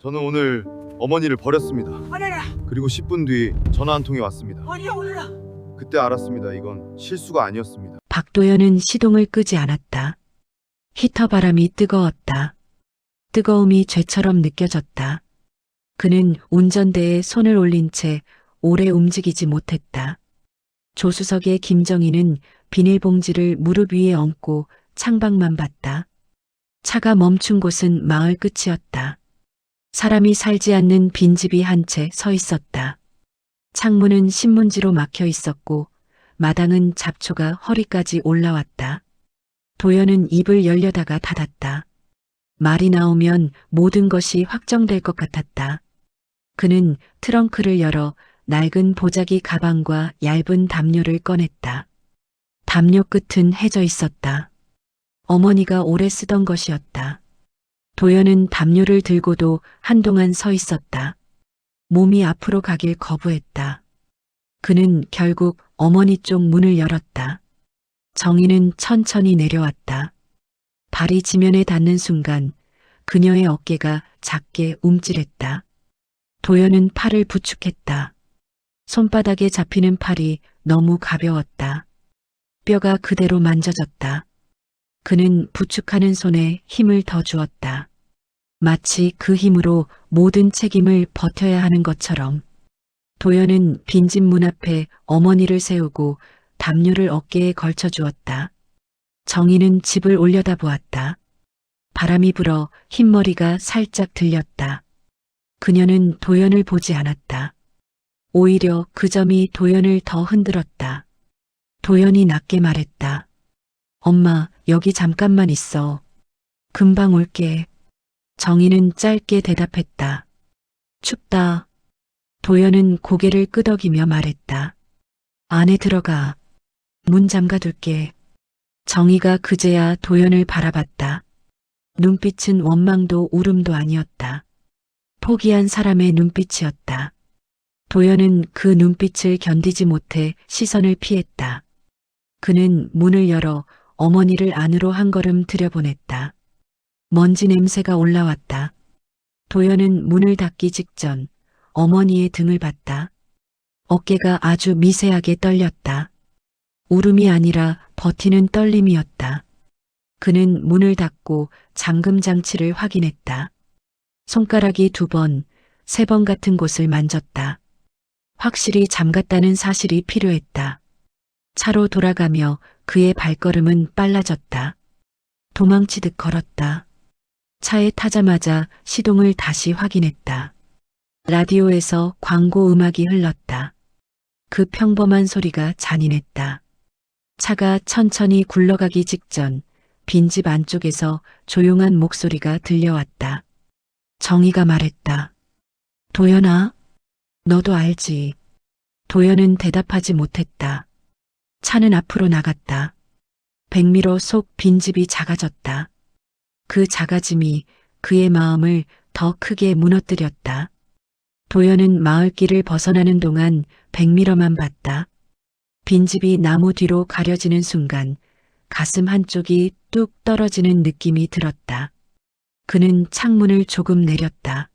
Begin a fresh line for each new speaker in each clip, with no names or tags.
저는 오늘 어머니를 버렸습니다.
어려라.
그리고 10분 뒤 전화 한 통이 왔습니다.
어려 올라.
그때 알았습니다. 이건 실수가 아니었습니다.
박도연은 시동을 끄지 않았다. 히터 바람이 뜨거웠다. 뜨거움이 죄처럼 느껴졌다. 그는 운전대에 손을 올린 채 오래 움직이지 못했다. 조수석의 김정희는 비닐봉지를 무릎 위에 얹고 창밖만 봤다. 차가 멈춘 곳은 마을 끝이었다. 사람이 살지 않는 빈집이 한 채 서 있었다. 창문은 신문지로 막혀 있었고 마당은 잡초가 허리까지 올라왔다. 도연은 입을 열려다가 닫았다. 말이 나오면 모든 것이 확정될 것 같았다. 그는 트렁크를 열어 낡은 보자기 가방과 얇은 담요를 꺼냈다. 담요 끝은 해져 있었다. 어머니가 오래 쓰던 것이었다. 도연은 담요를 들고도 한동안 서 있었다. 몸이 앞으로 가길 거부했다. 그는 결국 어머니 쪽 문을 열었다. 정희는 천천히 내려왔다. 발이 지면에 닿는 순간 그녀의 어깨가 작게 움찔했다. 도연은 팔을 부축했다. 손바닥에 잡히는 팔이 너무 가벼웠다. 뼈가 그대로 만져졌다. 그는 부축하는 손에 힘을 더 주었다. 마치 그 힘으로 모든 책임을 버텨야 하는 것처럼. 도연은 빈집 문 앞에 어머니를 세우고 담요를 어깨에 걸쳐 주었다. 정희는 집을 올려다보았다. 바람이 불어 흰머리가 살짝 들렸다. 그녀는 도연을 보지 않았다. 오히려 그 점이 도연을 더 흔들었다. 도연이 낮게 말했다. 엄마, 여기 잠깐만 있어. 금방 올게. 정희는 짧게 대답했다. 춥다. 도연은 고개를 끄덕이며 말했다. 안에 들어가. 문 잠가둘게. 정희가 그제야 도연을 바라봤다. 눈빛은 원망도 울음도 아니었다. 포기한 사람의 눈빛이었다. 도연은 그 눈빛을 견디지 못해 시선을 피했다. 그는 문을 열어 어머니를 안으로 한 걸음 들여보냈다. 먼지 냄새가 올라왔다. 도연은 문을 닫기 직전 어머니의 등을 봤다. 어깨가 아주 미세하게 떨렸다. 울음이 아니라 버티는 떨림이었다. 그는 문을 닫고 잠금 장치를 확인했다. 손가락이 2번, 3번 같은 곳을 만졌다. 확실히 잠갔다는 사실이 필요했다. 차로 돌아가며 그의 발걸음은 빨라졌다. 도망치듯 걸었다. 차에 타자마자 시동을 다시 확인했다. 라디오에서 광고 음악이 흘렀다. 그 평범한 소리가 잔인했다. 차가 천천히 굴러가기 직전 빈집 안쪽에서 조용한 목소리가 들려왔다. 정희가 말했다. 도연아, 너도 알지. 도연은 대답하지 못했다. 차는 앞으로 나갔다. 백미러 속 빈집이 작아졌다. 그 작아짐이 그의 마음을 더 크게 무너뜨렸다. 도연은 마을길을 벗어나는 동안 백미러만 봤다. 빈집이 나무 뒤로 가려지는 순간 가슴 한쪽이 뚝 떨어지는 느낌이 들었다. 그는 창문을 조금 내렸다.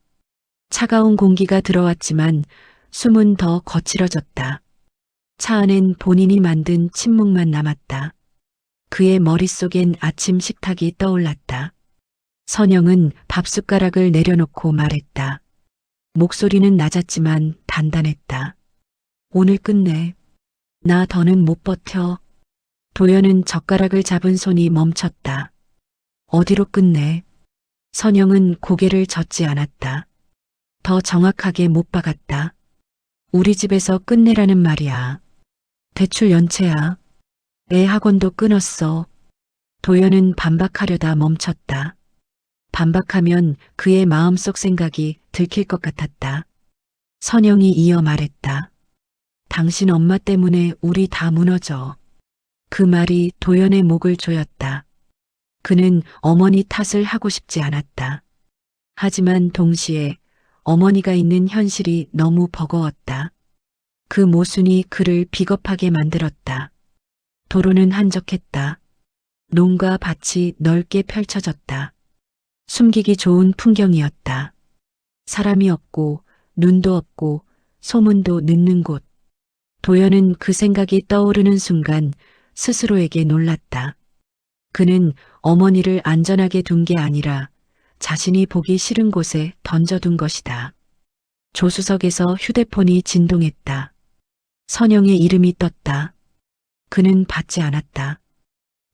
차가운 공기가 들어왔지만 숨은 더 거칠어졌다. 차 안엔 본인이 만든 침묵만 남았다. 그의 머릿속엔 아침 식탁이 떠올랐다. 선영은 밥숟가락을 내려놓고 말했다. 목소리는 낮았지만 단단했다. 오늘 끝내. 나 더는 못 버텨. 도연은 젓가락을 잡은 손이 멈췄다. 어디로 끝내? 선영은 고개를 젓지 않았다. 더 정확하게 못 박았다. 우리 집에서 끝내라는 말이야. 대출 연체야. 애 학원도 끊었어. 도연은 반박하려다 멈췄다. 반박하면 그의 마음속 생각이 들킬 것 같았다. 선영이 이어 말했다. 당신 엄마 때문에 우리 다 무너져. 그 말이 도연의 목을 조였다. 그는 어머니 탓을 하고 싶지 않았다. 하지만 동시에 어머니가 있는 현실이 너무 버거웠다. 그 모순이 그를 비겁하게 만들었다. 도로는 한적했다. 논과 밭이 넓게 펼쳐졌다. 숨기기 좋은 풍경이었다. 사람이 없고 눈도 없고 소문도 늦는 곳. 도연은 그 생각이 떠오르는 순간 스스로에게 놀랐다. 그는 어머니를 안전하게 둔 게 아니라 자신이 보기 싫은 곳에 던져둔 것이다. 조수석에서 휴대폰이 진동했다. 선영의 이름이 떴다. 그는 받지 않았다.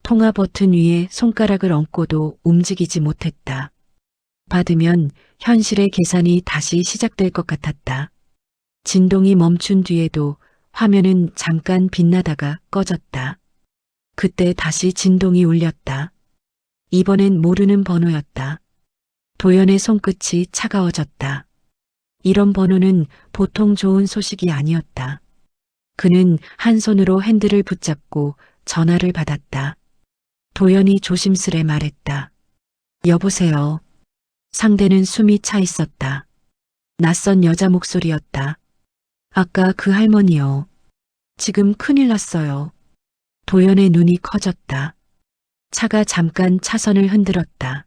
통화 버튼 위에 손가락을 얹고도 움직이지 못했다. 받으면 현실의 계산이 다시 시작될 것 같았다. 진동이 멈춘 뒤에도 화면은 잠깐 빛나다가 꺼졌다. 그때 다시 진동이 울렸다. 이번엔 모르는 번호였다. 도연의 손끝이 차가워졌다. 이런 번호는 보통 좋은 소식이 아니었다. 그는 한 손으로 핸들을 붙잡고 전화를 받았다. 도연이 조심스레 말했다. 여보세요. 상대는 숨이 차 있었다. 낯선 여자 목소리였다. 아까 그 할머니요. 지금 큰일 났어요. 도연의 눈이 커졌다. 차가 잠깐 차선을 흔들었다.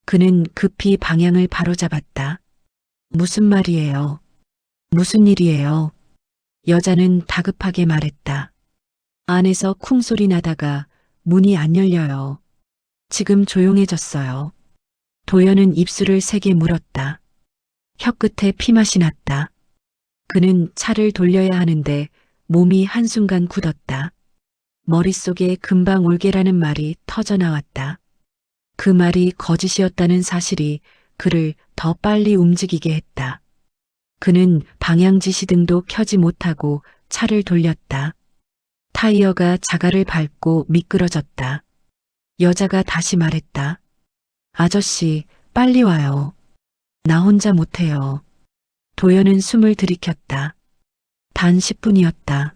그는 급히 방향을 바로잡았다. 무슨 말이에요? 무슨 일이에요? 여자는 다급하게 말했다. 안에서 쿵 소리 나다가 문이 안 열려요. 지금 조용해졌어요. 도연은 입술을 세게 물었다. 혀끝에 피맛이 났다. 그는 차를 돌려야 하는데 몸이 한순간 굳었다. 머릿속에 금방 올게라는 말이 터져나왔다. 그 말이 거짓이었다는 사실이 그를 더 빨리 움직이게 했다. 그는 방향지시등도 켜지 못하고 차를 돌렸다. 타이어가 자갈을 밟고 미끄러졌다. 여자가 다시 말했다. 아저씨, 빨리 와요. 나 혼자 못해요. 도연은 숨을 들이켰다. 단 10분이었다.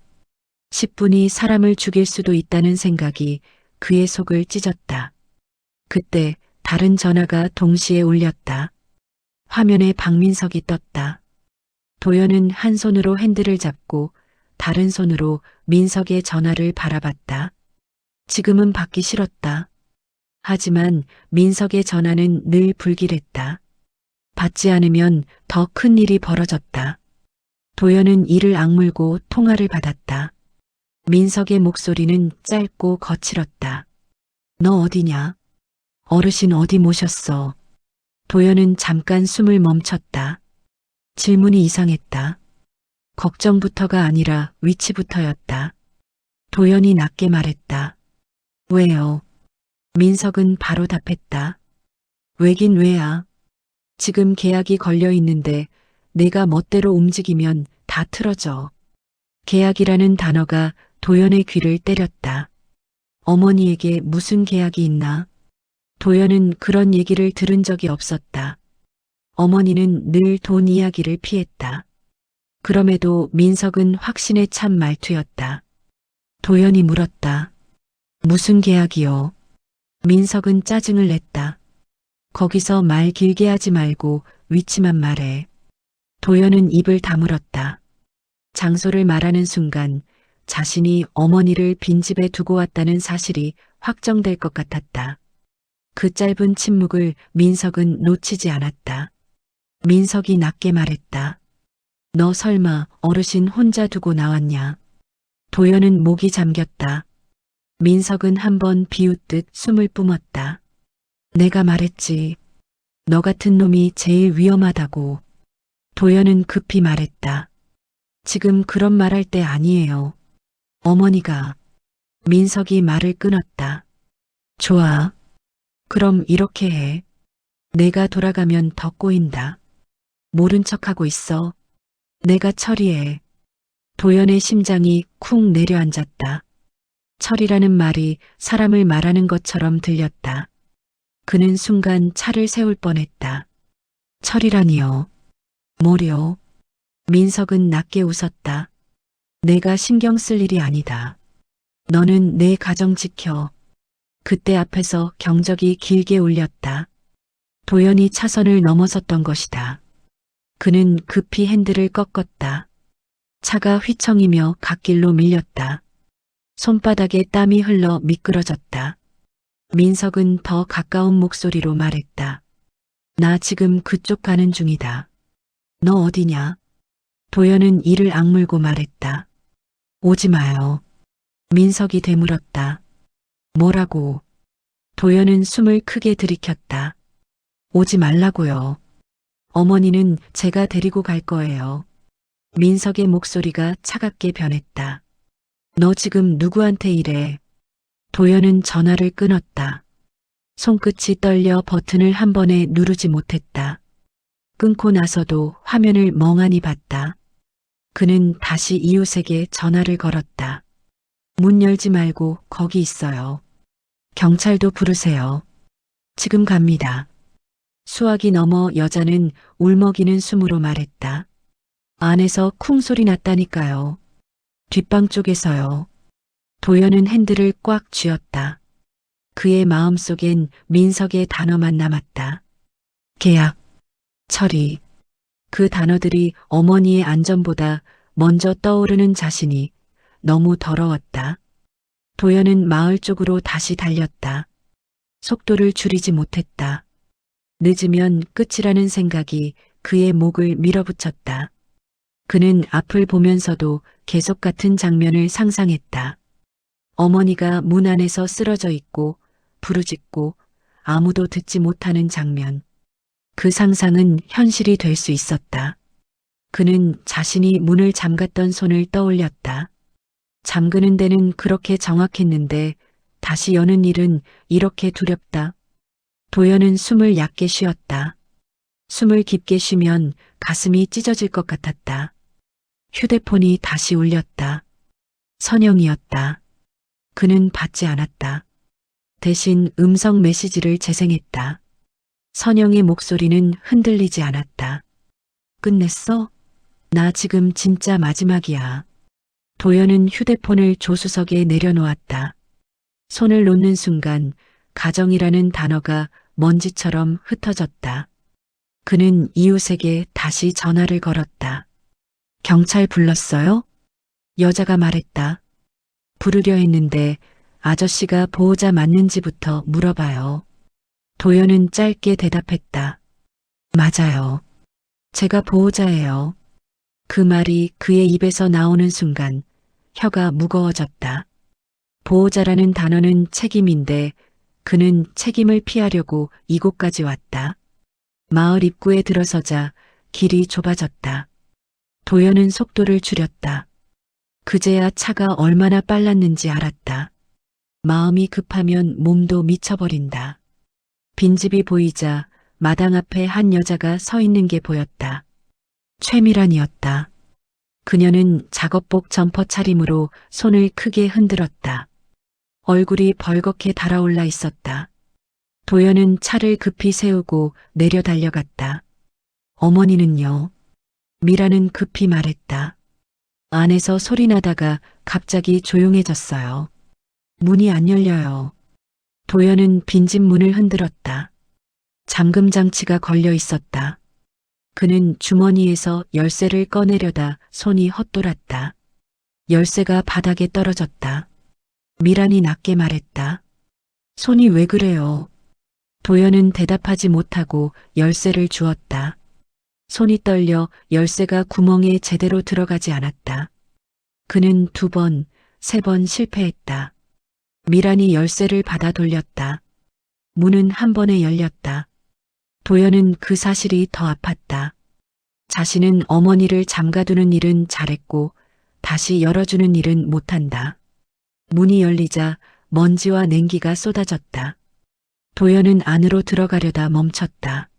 10분이 사람을 죽일 수도 있다는 생각이 그의 속을 찢었다. 그때 다른 전화가 동시에 울렸다. 화면에 박민석이 떴다. 도연은 한 손으로 핸들을 잡고 다른 손으로 민석의 전화를 바라봤다. 지금은 받기 싫었다. 하지만 민석의 전화는 늘 불길했다. 받지 않으면 더 큰 일이 벌어졌다. 도연은 이를 악물고 통화를 받았다. 민석의 목소리는 짧고 거칠었다. 너 어디냐? 어르신 어디 모셨어? 도연은 잠깐 숨을 멈췄다. 질문이 이상했다. 걱정부터가 아니라 위치부터였다. 도연이 낮게 말했다. 왜요? 민석은 바로 답했다. 왜긴 왜야? 지금 계약이 걸려 있는데 내가 멋대로 움직이면 다 틀어져. 계약이라는 단어가 도연의 귀를 때렸다. 어머니에게 무슨 계약이 있나? 도연은 그런 얘기를 들은 적이 없었다. 어머니는 늘 돈 이야기를 피했다. 그럼에도 민석은 확신에 찬 말투였다. 도연이 물었다. 무슨 계약이요? 민석은 짜증을 냈다. 거기서 말 길게 하지 말고 위치만 말해. 도연은 입을 다물었다. 장소를 말하는 순간 자신이 어머니를 빈집에 두고 왔다는 사실이 확정될 것 같았다. 그 짧은 침묵을 민석은 놓치지 않았다. 민석이 낮게 말했다. 너 설마 어르신 혼자 두고 나왔냐? 도연은 목이 잠겼다. 민석은 한번 비웃듯 숨을 뿜었다. 내가 말했지. 너 같은 놈이 제일 위험하다고. 도연은 급히 말했다. 지금 그런 말할 때 아니에요. 어머니가. 민석이 말을 끊었다. 좋아. 그럼 이렇게 해. 내가 돌아가면 더 꼬인다. 모른 척하고 있어. 내가 처리해. 도연의 심장이 쿵 내려앉았다. 처리라는 말이 사람을 말하는 것처럼 들렸다. 그는 순간 차를 세울 뻔했다. 처리라니요. 뭐려? 민석은 낮게 웃었다. 내가 신경 쓸 일이 아니다. 너는 내 가정 지켜. 그때 앞에서 경적이 길게 울렸다. 도연이 차선을 넘어섰던 것이다. 그는 급히 핸들을 꺾었다. 차가 휘청이며 갓길로 밀렸다. 손바닥에 땀이 흘러 미끄러졌다. 민석은 더 가까운 목소리로 말했다. 나 지금 그쪽 가는 중이다. 너 어디냐? 도연은 이를 악물고 말했다. 오지 마요. 민석이 되물었다. 뭐라고? 도연은 숨을 크게 들이켰다. 오지 말라고요. 어머니는 제가 데리고 갈 거예요. 민석의 목소리가 차갑게 변했다. 너 지금 누구한테 이래? 도연은 전화를 끊었다. 손끝이 떨려 버튼을 한 번에 누르지 못했다. 끊고 나서도 화면을 멍하니 봤다. 그는 다시 이웃에게 전화를 걸었다. 문 열지 말고 거기 있어요. 경찰도 부르세요. 지금 갑니다. 수화기 너머 여자는 울먹이는 숨으로 말했다. 안에서 쿵 소리 났다니까요. 뒷방 쪽에서요. 도연은 핸들을 꽉 쥐었다. 그의 마음속엔 민석의 단어만 남았다. 계약, 처리. 그 단어들이 어머니의 안전보다 먼저 떠오르는 자신이 너무 더러웠다. 도연은 마을 쪽으로 다시 달렸다. 속도를 줄이지 못했다. 늦으면 끝이라는 생각이 그의 목을 밀어붙였다. 그는 앞을 보면서도 계속 같은 장면을 상상했다. 어머니가 문 안에서 쓰러져 있고 부르짖고 아무도 듣지 못하는 장면. 그 상상은 현실이 될 수 있었다. 그는 자신이 문을 잠갔던 손을 떠올렸다. 잠그는 데는 그렇게 정확했는데 다시 여는 일은 이렇게 두렵다. 도연은 숨을 얕게 쉬었다. 숨을 깊게 쉬면 가슴이 찢어질 것 같았다. 휴대폰이 다시 울렸다. 선영이었다. 그는 받지 않았다. 대신 음성 메시지를 재생했다. 선영의 목소리는 흔들리지 않았다. 끝냈어? 나 지금 진짜 마지막이야. 도연은 휴대폰을 조수석에 내려놓았다. 손을 놓는 순간 가정이라는 단어가 먼지처럼 흩어졌다. 그는 이웃에게 다시 전화를 걸었다. 경찰 불렀어요? 여자가 말했다. 부르려 했는데 아저씨가 보호자 맞는지부터 물어봐요. 도연은 짧게 대답했다. 맞아요. 제가 보호자예요. 그 말이 그의 입에서 나오는 순간 혀가 무거워졌다. 보호자라는 단어는 책임인데 그는 책임을 피하려고 이곳까지 왔다. 마을 입구에 들어서자 길이 좁아졌다. 도연은 속도를 줄였다. 그제야 차가 얼마나 빨랐는지 알았다. 마음이 급하면 몸도 미쳐버린다. 빈집이 보이자 마당 앞에 한 여자가 서 있는 게 보였다. 최미란이었다. 그녀는 작업복 점퍼 차림으로 손을 크게 흔들었다. 얼굴이 벌겋게 달아올라 있었다. 도연은 차를 급히 세우고 내려 달려갔다. 어머니는요? 미라는 급히 말했다. 안에서 소리 나다가 갑자기 조용해졌어요. 문이 안 열려요. 도연은 빈집 문을 흔들었다. 잠금 장치가 걸려 있었다. 그는 주머니에서 열쇠를 꺼내려다 손이 헛돌았다. 열쇠가 바닥에 떨어졌다. 미란이 낮게 말했다. 손이 왜 그래요? 도연은 대답하지 못하고 열쇠를 주었다. 손이 떨려 열쇠가 구멍에 제대로 들어가지 않았다. 그는 2번, 3번 실패했다. 미란이 열쇠를 받아 돌렸다. 문은 한 번에 열렸다. 도연은 그 사실이 더 아팠다. 자신은 어머니를 잠가두는 일은 잘했고 다시 열어주는 일은 못한다. 문이 열리자 먼지와 냉기가 쏟아졌다. 도연은 안으로 들어가려다 멈췄다.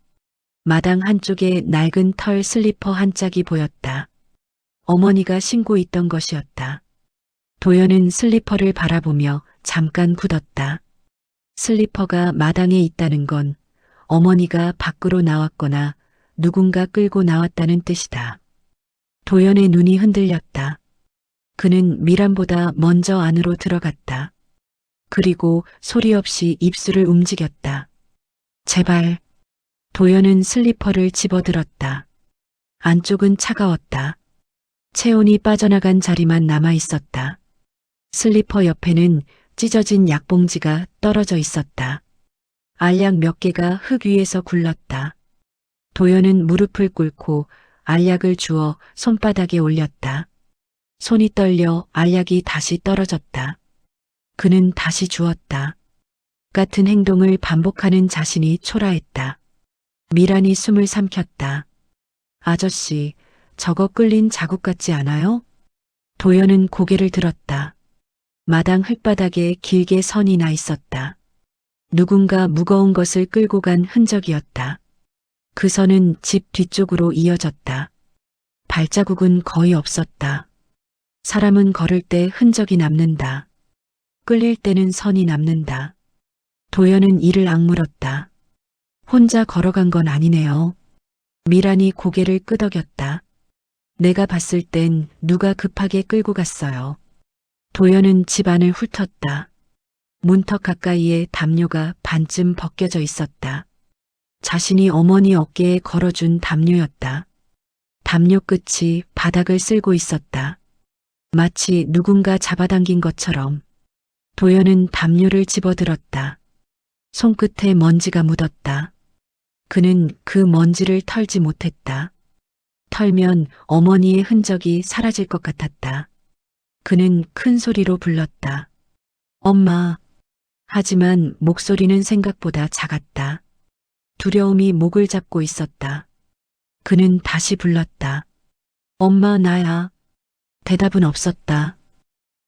마당 한쪽에 낡은 털 슬리퍼 한 짝이 보였다. 어머니가 신고 있던 것이었다. 도연은 슬리퍼를 바라보며 잠깐 굳었다. 슬리퍼가 마당에 있다는 건 어머니가 밖으로 나왔거나 누군가 끌고 나왔다는 뜻이다. 도연의 눈이 흔들렸다. 그는 미란보다 먼저 안으로 들어갔다. 그리고 소리 없이 입술을 움직였다. 제발. 도연은 슬리퍼를 집어들었다. 안쪽은 차가웠다. 체온이 빠져나간 자리만 남아 있었다. 슬리퍼 옆에는 찢어진 약봉지가 떨어져 있었다. 알약 몇 개가 흙 위에서 굴렀다. 도연은 무릎을 꿇고 알약을 주어 손바닥에 올렸다. 손이 떨려 알약이 다시 떨어졌다. 그는 다시 주었다. 같은 행동을 반복하는 자신이 초라했다. 미란이 숨을 삼켰다. 아저씨, 저거 끌린 자국 같지 않아요? 도연은 고개를 들었다. 마당 흙바닥에 길게 선이 나 있었다. 누군가 무거운 것을 끌고 간 흔적이었다. 그 선은 집 뒤쪽으로 이어졌다. 발자국은 거의 없었다. 사람은 걸을 때 흔적이 남는다. 끌릴 때는 선이 남는다. 도연은 이를 악물었다. 혼자 걸어간 건 아니네요. 미란이 고개를 끄덕였다. 내가 봤을 땐 누가 급하게 끌고 갔어요. 도연은 집 안을 훑었다. 문턱 가까이에 담요가 반쯤 벗겨져 있었다. 자신이 어머니 어깨에 걸어준 담요였다. 담요 끝이 바닥을 쓸고 있었다. 마치 누군가 잡아당긴 것처럼. 도연은 담요를 집어들었다. 손끝에 먼지가 묻었다. 그는 그 먼지를 털지 못했다. 털면 어머니의 흔적이 사라질 것 같았다. 그는 큰 소리로 불렀다. 엄마. 하지만 목소리는 생각보다 작았다. 두려움이 목을 잡고 있었다. 그는 다시 불렀다. 엄마, 나야. 대답은 없었다.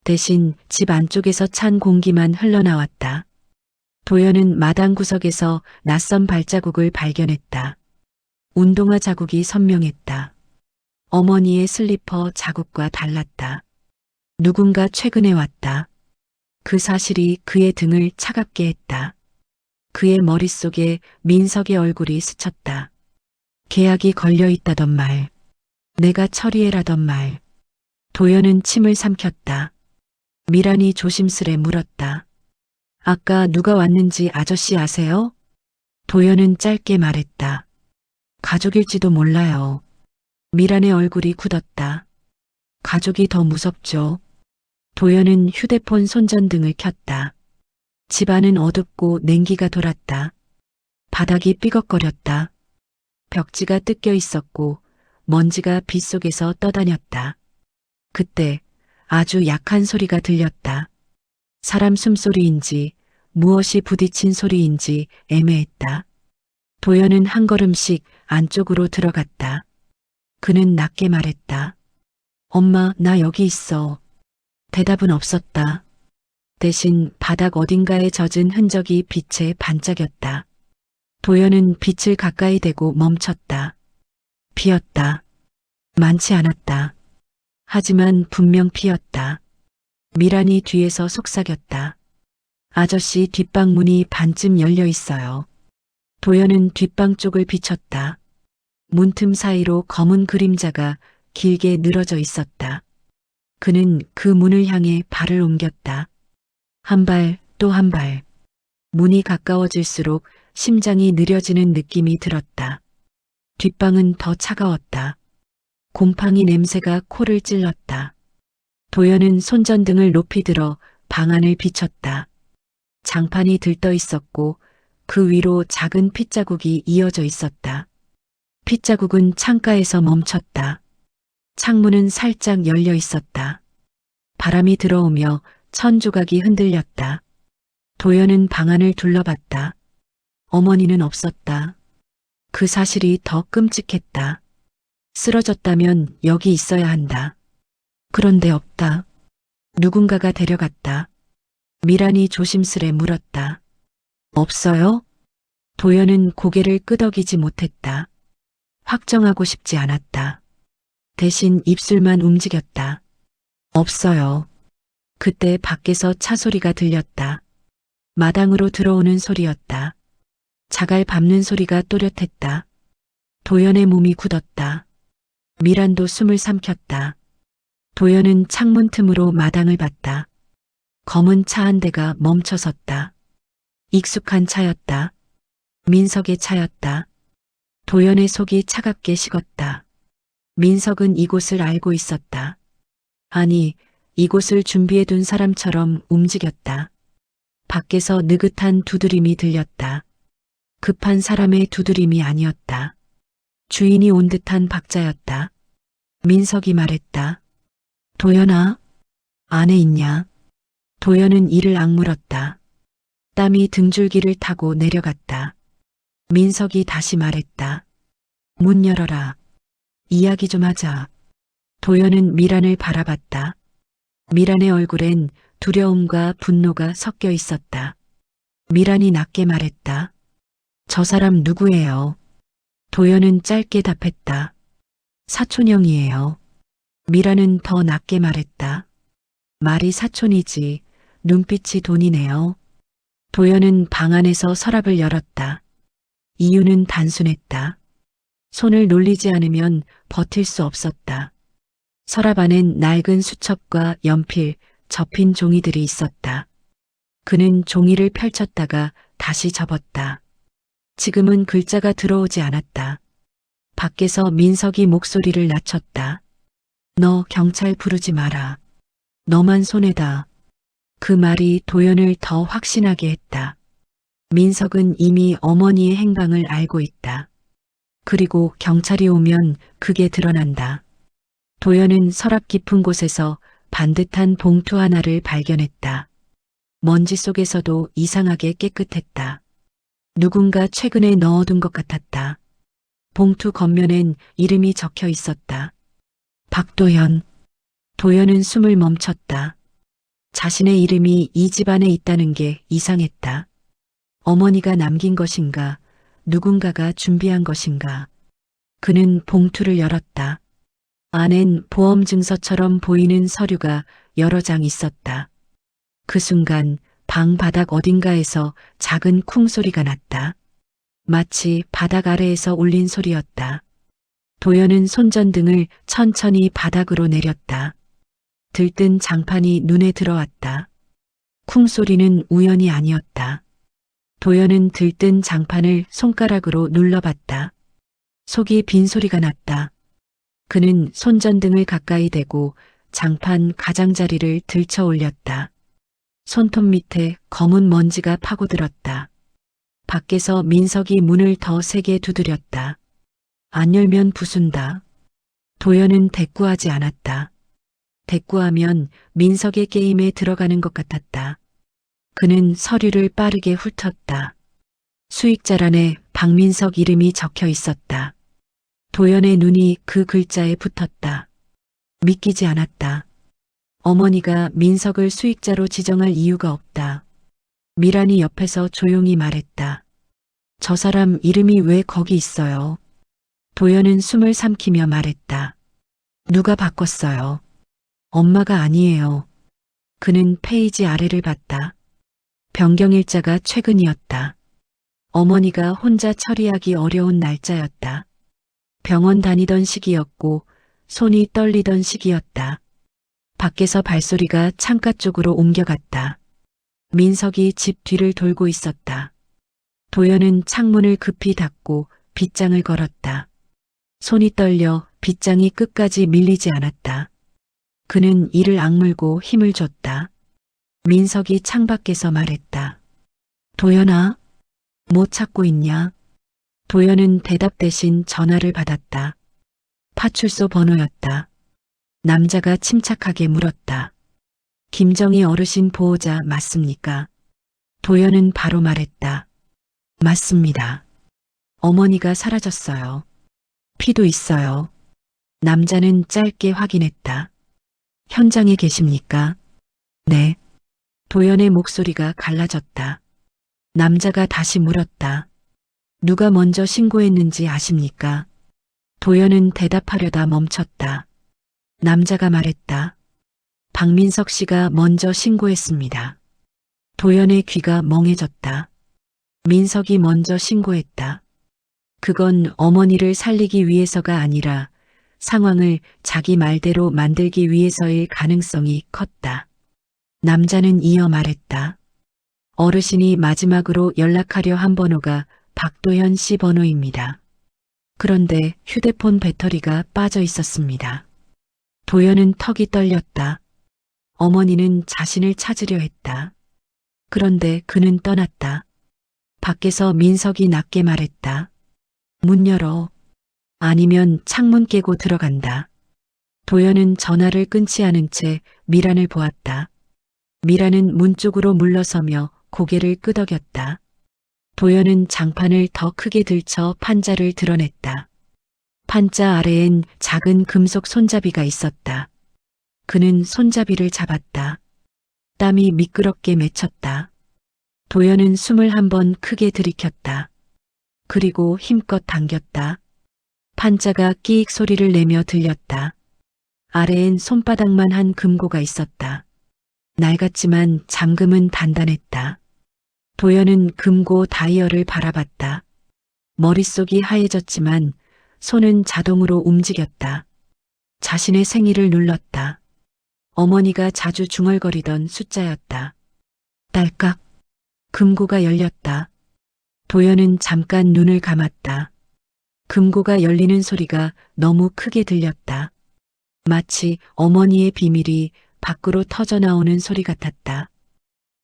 대신 집 안쪽에서 찬 공기만 흘러나왔다. 도연은 마당 구석에서 낯선 발자국을 발견했다. 운동화 자국이 선명했다. 어머니의 슬리퍼 자국과 달랐다. 누군가 최근에 왔다. 그 사실이 그의 등을 차갑게 했다. 그의 머릿속에 민석의 얼굴이 스쳤다. 계약이 걸려 있다던 말. 내가 처리해라던 말. 도연은 침을 삼켰다. 미란이 조심스레 물었다. 아까 누가 왔는지 아저씨 아세요? 도연은 짧게 말했다. 가족일지도 몰라요. 미란의 얼굴이 굳었다. 가족이 더 무섭죠. 도연은 휴대폰 손전등을 켰다. 집안은 어둡고 냉기가 돌았다. 바닥이 삐걱거렸다. 벽지가 뜯겨 있었고 먼지가 빗속에서 떠다녔다. 그때 아주 약한 소리가 들렸다. 사람 숨소리인지 무엇이 부딪힌 소리인지 애매했다. 도연은 한 걸음씩 안쪽으로 들어갔다. 그는 낮게 말했다. 엄마, 나 여기 있어. 대답은 없었다. 대신 바닥 어딘가에 젖은 흔적이 빛에 반짝였다. 도연은 빛을 가까이 대고 멈췄다. 비었다. 많지 않았다. 하지만 분명 비었다. 미란이 뒤에서 속삭였다. 아저씨 뒷방 문이 반쯤 열려 있어요. 도연은 뒷방 쪽을 비췄다. 문틈 사이로 검은 그림자가 길게 늘어져 있었다. 그는 그 문을 향해 발을 옮겼다. 한 발, 또 한 발. 문이 가까워질수록 심장이 느려지는 느낌이 들었다. 뒷방은 더 차가웠다. 곰팡이 냄새가 코를 찔렀다. 도연은 손전등을 높이 들어 방 안을 비췄다. 장판이 들떠 있었고 그 위로 작은 핏자국이 이어져 있었다. 핏자국은 창가에서 멈췄다. 창문은 살짝 열려 있었다. 바람이 들어오며 천 조각이 흔들렸다. 도연은 방 안을 둘러봤다. 어머니는 없었다. 그 사실이 더 끔찍했다. 쓰러졌다면 여기 있어야 한다. 그런데 없다. 누군가가 데려갔다. 미란이 조심스레 물었다. 없어요? 도연은 고개를 끄덕이지 못했다. 확정하고 싶지 않았다. 대신 입술만 움직였다. 없어요. 그때 밖에서 차 소리가 들렸다. 마당으로 들어오는 소리였다. 자갈 밟는 소리가 또렷했다. 도연의 몸이 굳었다. 미란도 숨을 삼켰다. 도연은 창문 틈으로 마당을 봤다. 검은 차 한 대가 멈춰섰다. 익숙한 차였다. 민석의 차였다. 도연의 속이 차갑게 식었다. 민석은 이곳을 알고 있었다. 아니, 이곳을 준비해둔 사람처럼 움직였다. 밖에서 느긋한 두드림이 들렸다. 급한 사람의 두드림이 아니었다. 주인이 온 듯한 박자였다. 민석이 말했다. 도연아, 안에 있냐? 도연은 이를 악물었다. 땀이 등줄기를 타고 내려갔다. 민석이 다시 말했다. 문 열어라. 이야기 좀 하자. 도연은 미란을 바라봤다. 미란의 얼굴엔 두려움과 분노가 섞여 있었다. 미란이 낮게 말했다. 저 사람 누구예요? 도연은 짧게 답했다. 사촌형이에요. 미란은 더 낮게 말했다. 말이 사촌이지, 눈빛이 돈이네요. 도연은 방 안에서 서랍을 열었다. 이유는 단순했다. 손을 놀리지 않으면 버틸 수 없었다. 서랍 안엔 낡은 수첩과 연필, 접힌 종이들이 있었다. 그는 종이를 펼쳤다가 다시 접었다. 지금은 글자가 들어오지 않았다. 밖에서 민석이 목소리를 낮췄다. 너 경찰 부르지 마라. 너만 손해다. 그 말이 도연을 더 확신하게 했다. 민석은 이미 어머니의 행방을 알고 있다. 그리고 경찰이 오면 그게 드러난다. 도연은 서랍 깊은 곳에서 반듯한 봉투 하나를 발견했다. 먼지 속에서도 이상하게 깨끗했다. 누군가 최근에 넣어둔 것 같았다. 봉투 겉면엔 이름이 적혀 있었다. 박도연. 도연은 숨을 멈췄다. 자신의 이름이 이 집안에 있다는 게 이상했다. 어머니가 남긴 것인가, 누군가가 준비한 것인가. 그는 봉투를 열었다. 안엔 보험 증서처럼 보이는 서류가 여러 장 있었다. 그 순간 방 바닥 어딘가에서 작은 쿵 소리가 났다. 마치 바닥 아래에서 울린 소리였다. 도연은 손전등을 천천히 바닥으로 내렸다. 들뜬 장판이 눈에 들어왔다. 쿵 소리는 우연이 아니었다. 도연은 들뜬 장판을 손가락으로 눌러봤다. 속이 빈 소리가 났다. 그는 손전등을 가까이 대고 장판 가장자리를 들쳐 올렸다. 손톱 밑에 검은 먼지가 파고들었다. 밖에서 민석이 문을 더 세게 두드렸다. 안 열면 부순다. 도연은 대꾸하지 않았다. 대꾸하면 민석의 게임에 들어가는 것 같았다. 그는 서류를 빠르게 훑었다. 수익자란에 박민석 이름이 적혀 있었다. 도연의 눈이 그 글자에 붙었다. 믿기지 않았다. 어머니가 민석을 수익자로 지정할 이유가 없다. 미란이 옆에서 조용히 말했다. 저 사람 이름이 왜 거기 있어요? 도연은 숨을 삼키며 말했다. 누가 바꿨어요? 엄마가 아니에요. 그는 페이지 아래를 봤다. 변경일자가 최근이었다. 어머니가 혼자 처리하기 어려운 날짜였다. 병원 다니던 시기였고 손이 떨리던 시기였다. 밖에서 발소리가 창가 쪽으로 옮겨갔다. 민석이 집 뒤를 돌고 있었다. 도연은 창문을 급히 닫고 빗장을 걸었다. 손이 떨려 빗장이 끝까지 밀리지 않았다. 그는 이를 악물고 힘을 줬다. 민석이 창밖에서 말했다. 도연아, 뭐 찾고 있냐? 도연은 대답 대신 전화를 받았다. 파출소 번호였다. 남자가 침착하게 물었다. 김정희 어르신 보호자 맞습니까? 도연은 바로 말했다. 맞습니다. 어머니가 사라졌어요. 피도 있어요. 남자는 짧게 확인했다. 현장에 계십니까? 네. 도연의 목소리가 갈라졌다. 남자가 다시 물었다. 누가 먼저 신고했는지 아십니까? 도연은 대답하려다 멈췄다. 남자가 말했다. 박민석 씨가 먼저 신고했습니다. 도연의 귀가 멍해졌다. 민석이 먼저 신고했다. 그건 어머니를 살리기 위해서가 아니라 상황을 자기 말대로 만들기 위해서일 가능성이 컸다. 남자는 이어 말했다. 어르신이 마지막으로 연락하려 한 번호가 박도현 씨 번호입니다. 그런데 휴대폰 배터리가 빠져 있었습니다. 도연은 턱이 떨렸다. 어머니는 자신을 찾으려 했다. 그런데 그는 떠났다. 밖에서 민석이 낮게 말했다. 문 열어. 아니면 창문 깨고 들어간다. 도연은 전화를 끊지 않은 채 미란을 보았다. 미란은 문 쪽으로 물러서며 고개를 끄덕였다. 도연은 장판을 더 크게 들쳐 판자를 드러냈다. 판자 아래엔 작은 금속 손잡이가 있었다. 그는 손잡이를 잡았다. 땀이 미끄럽게 맺혔다. 도연은 숨을 한 번 크게 들이켰다. 그리고 힘껏 당겼다. 판자가 끼익 소리를 내며 들렸다. 아래엔 손바닥만 한 금고가 있었다. 낡았지만 잠금은 단단했다. 도연은 금고 다이얼을 바라봤다. 머릿속이 하얘졌지만 손은 자동으로 움직였다. 자신의 생일을 눌렀다. 어머니가 자주 중얼거리던 숫자였다. 딸깍. 금고가 열렸다. 도연은 잠깐 눈을 감았다. 금고가 열리는 소리가 너무 크게 들렸다. 마치 어머니의 비밀이 밖으로 터져나오는 소리 같았다.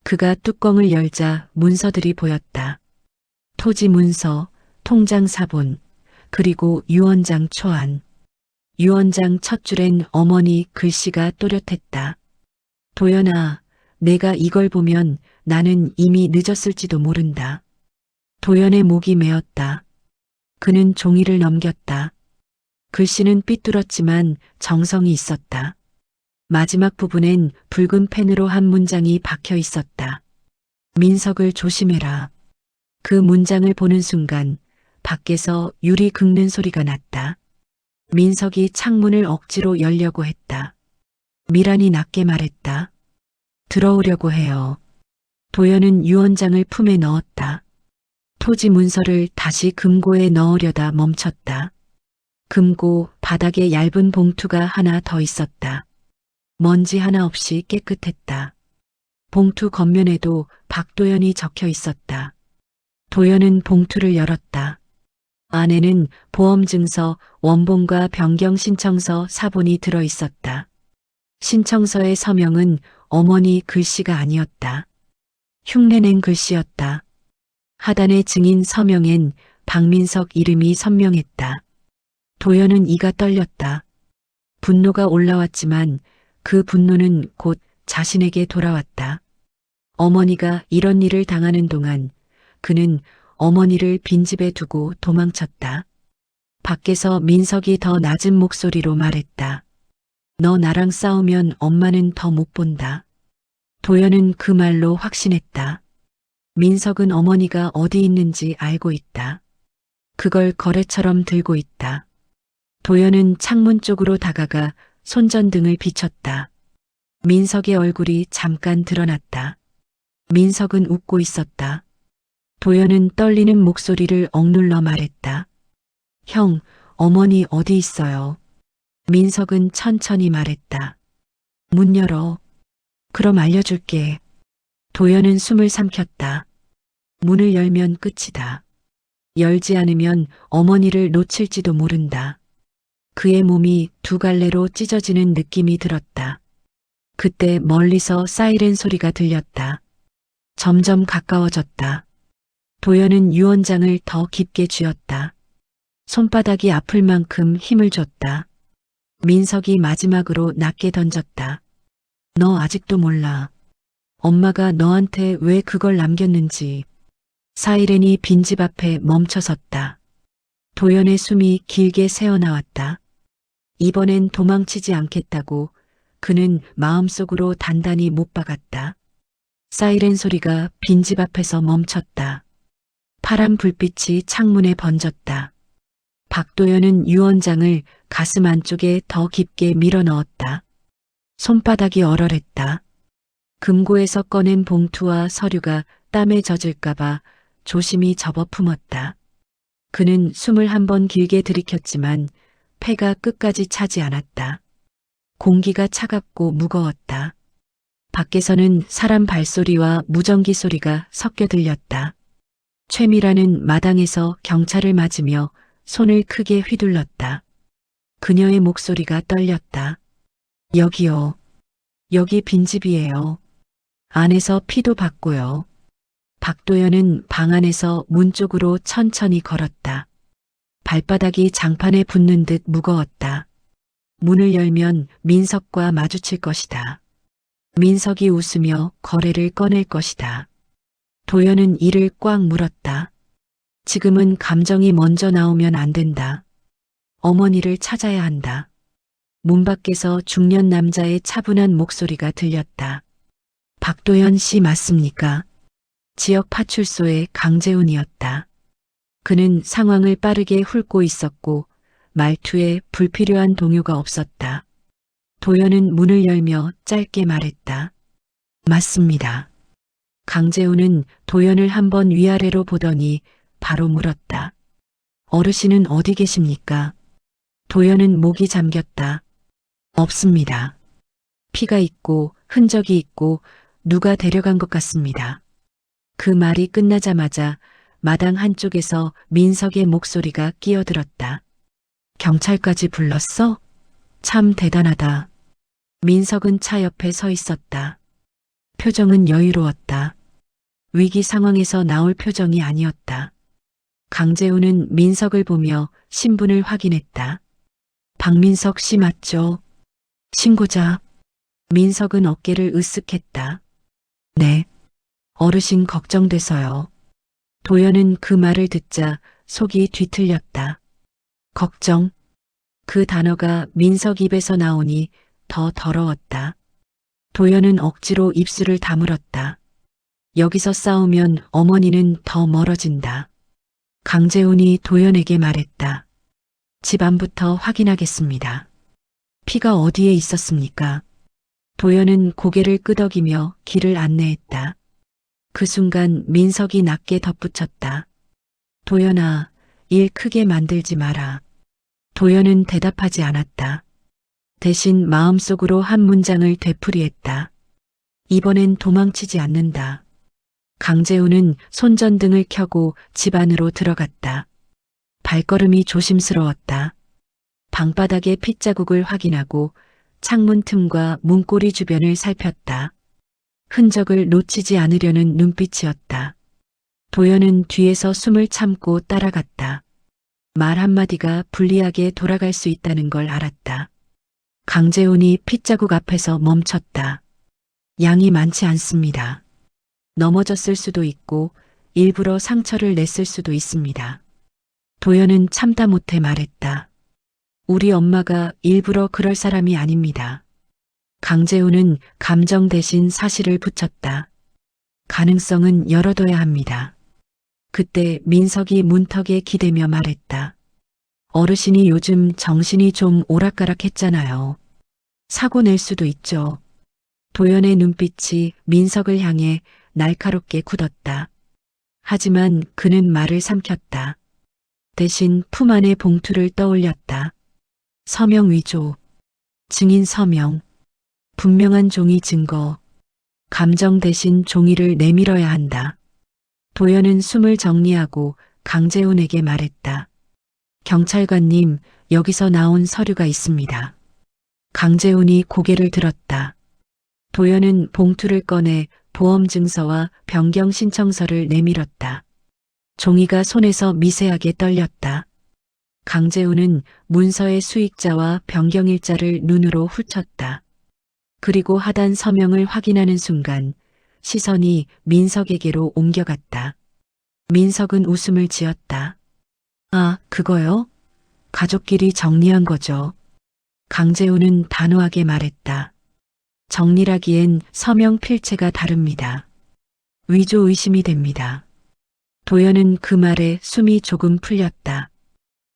그가 뚜껑을 열자 문서들이 보였다. 토지 문서, 통장 사본, 그리고 유언장 초안. 유언장 첫 줄엔 어머니 글씨가 또렷했다. 도연아, 내가 이걸 보면 나는 이미 늦었을지도 모른다. 도연의 목이 메었다. 그는 종이를 넘겼다. 글씨는 삐뚤었지만 정성이 있었다. 마지막 부분엔 붉은 펜으로 한 문장이 박혀 있었다. 민석을 조심해라. 그 문장을 보는 순간 밖에서 유리 긁는 소리가 났다. 민석이 창문을 억지로 열려고 했다. 미란이 낮게 말했다. 들어오려고 해요. 도연은 유언장을 품에 넣었다. 토지 문서를 다시 금고에 넣으려다 멈췄다. 금고 바닥에 얇은 봉투가 하나 더 있었다. 먼지 하나 없이 깨끗했다. 봉투 겉면에도 박도연이 적혀 있었다. 도연은 봉투를 열었다. 안에는 보험증서, 원본과 변경 신청서 사본이 들어 있었다. 신청서의 서명은 어머니 글씨가 아니었다. 흉내낸 글씨였다. 하단의 증인 서명엔 박민석 이름이 선명했다. 도연은 이가 떨렸다. 분노가 올라왔지만 그 분노는 곧 자신에게 돌아왔다. 어머니가 이런 일을 당하는 동안 그는 어머니를 빈집에 두고 도망쳤다. 밖에서 민석이 더 낮은 목소리로 말했다. 너 나랑 싸우면 엄마는 더 못 본다. 도연은 그 말로 확신했다. 민석은 어머니가 어디 있는지 알고 있다. 그걸 거래처럼 들고 있다. 도연은 창문 쪽으로 다가가 손전등을 비췄다. 민석의 얼굴이 잠깐 드러났다. 민석은 웃고 있었다. 도연은 떨리는 목소리를 억눌러 말했다. 형, 어머니 어디 있어요? 민석은 천천히 말했다. 문 열어. 그럼 알려줄게. 도연은 숨을 삼켰다. 문을 열면 끝이다. 열지 않으면 어머니를 놓칠지도 모른다. 그의 몸이 두 갈래로 찢어지는 느낌이 들었다. 그때 멀리서 사이렌 소리가 들렸다. 점점 가까워졌다. 도연은 유언장을 더 깊게 쥐었다. 손바닥이 아플 만큼 힘을 줬다. 민석이 마지막으로 낮게 던졌다. 너 아직도 몰라. 엄마가 너한테 왜 그걸 남겼는지. 사이렌이 빈집 앞에 멈춰섰다. 도연의 숨이 길게 새어나왔다. 이번엔 도망치지 않겠다고 그는 마음속으로 단단히 못 박았다. 사이렌 소리가 빈집 앞에서 멈췄다. 파란 불빛이 창문에 번졌다. 박도연은 유언장을 가슴 안쪽에 더 깊게 밀어 넣었다. 손바닥이 얼얼했다. 금고에서 꺼낸 봉투와 서류가 땀에 젖을까봐 조심히 접어 품었다. 그는 숨을 한 번 길게 들이켰지만 폐가 끝까지 차지 않았다. 공기가 차갑고 무거웠다. 밖에서는 사람 발소리와 무전기 소리가 섞여 들렸다. 최미라는 마당에서 경찰을 맞으며 손을 크게 휘둘렀다. 그녀의 목소리가 떨렸다. 여기요. 여기 빈집이에요. 안에서 피도 봤고요. 박도연은 방 안에서 문 쪽으로 천천히 걸었다. 발바닥이 장판에 붙는 듯 무거웠다. 문을 열면 민석과 마주칠 것이다. 민석이 웃으며 거래를 꺼낼 것이다. 도연은 이를 꽉 물었다. 지금은 감정이 먼저 나오면 안 된다. 어머니를 찾아야 한다. 문 밖에서 중년 남자의 차분한 목소리가 들렸다. 박도연 씨 맞습니까? 지역 파출소의 강재훈이었다. 그는 상황을 빠르게 훑고 있었고 말투에 불필요한 동요가 없었다. 도연은 문을 열며 짧게 말했다. 맞습니다. 강재훈은 도연을 한번 위아래로 보더니 바로 물었다. 어르신은 어디 계십니까? 도연은 목이 잠겼다. 없습니다. 피가 있고 흔적이 있고 누가 데려간 것 같습니다. 그 말이 끝나자마자 마당 한쪽에서 민석의 목소리가 끼어들었다. 경찰까지 불렀어? 참 대단하다. 민석은 차 옆에 서 있었다. 표정은 여유로웠다. 위기 상황에서 나올 표정이 아니었다. 강재훈은 민석을 보며 신분을 확인했다. 박민석 씨 맞죠? 신고자. 민석은 어깨를 으쓱했다. 네. 어르신 걱정돼서요. 도연은 그 말을 듣자 속이 뒤틀렸다. 걱정. 그 단어가 민석 입에서 나오니 더 더러웠다. 도연은 억지로 입술을 다물었다. 여기서 싸우면 어머니는 더 멀어진다. 강재훈이 도연에게 말했다. 집 안부터 확인하겠습니다. 피가 어디에 있었습니까? 도연은 고개를 끄덕이며 길을 안내했다. 그 순간 민석이 낮게 덧붙였다. 도연아, 일 크게 만들지 마라. 도연은 대답하지 않았다. 대신 마음속으로 한 문장을 되풀이했다. 이번엔 도망치지 않는다. 강재훈은 손전등을 켜고 집 안으로 들어갔다. 발걸음이 조심스러웠다. 방바닥의 핏자국을 확인하고 창문 틈과 문고리 주변을 살폈다. 흔적을 놓치지 않으려는 눈빛이었다. 도연은 뒤에서 숨을 참고 따라갔다. 말 한마디가 불리하게 돌아갈 수 있다는 걸 알았다. 강재훈이 핏자국 앞에서 멈췄다. 양이 많지 않습니다. 넘어졌을 수도 있고 일부러 상처를 냈을 수도 있습니다. 도연은 참다 못해 말했다. 우리 엄마가 일부러 그럴 사람이 아닙니다. 강재훈은 감정 대신 사실을 붙였다. 가능성은 열어둬야 합니다. 그때 민석이 문턱에 기대며 말했다. 어르신이 요즘 정신이 좀 오락가락했잖아요. 사고 낼 수도 있죠. 도연의 눈빛이 민석을 향해 날카롭게 굳었다. 하지만 그는 말을 삼켰다. 대신 품 안의 봉투를 떠올렸다. 서명 위조, 증인 서명, 분명한 종이 증거, 감정 대신 종이를 내밀어야 한다. 도연은 숨을 정리하고 강재훈에게 말했다. 경찰관님, 여기서 나온 서류가 있습니다. 강재훈이 고개를 들었다. 도연은 봉투를 꺼내 보험증서와 변경 신청서를 내밀었다. 종이가 손에서 미세하게 떨렸다. 강재훈은 문서의 수익자와 변경일자를 눈으로 훑었다. 그리고 하단 서명을 확인하는 순간 시선이 민석에게로 옮겨갔다. 민석은 웃음을 지었다. 아, 그거요? 가족끼리 정리한 거죠. 강재훈은 단호하게 말했다. 정리라기엔 서명 필체가 다릅니다. 위조 의심이 됩니다. 도연은 그 말에 숨이 조금 풀렸다.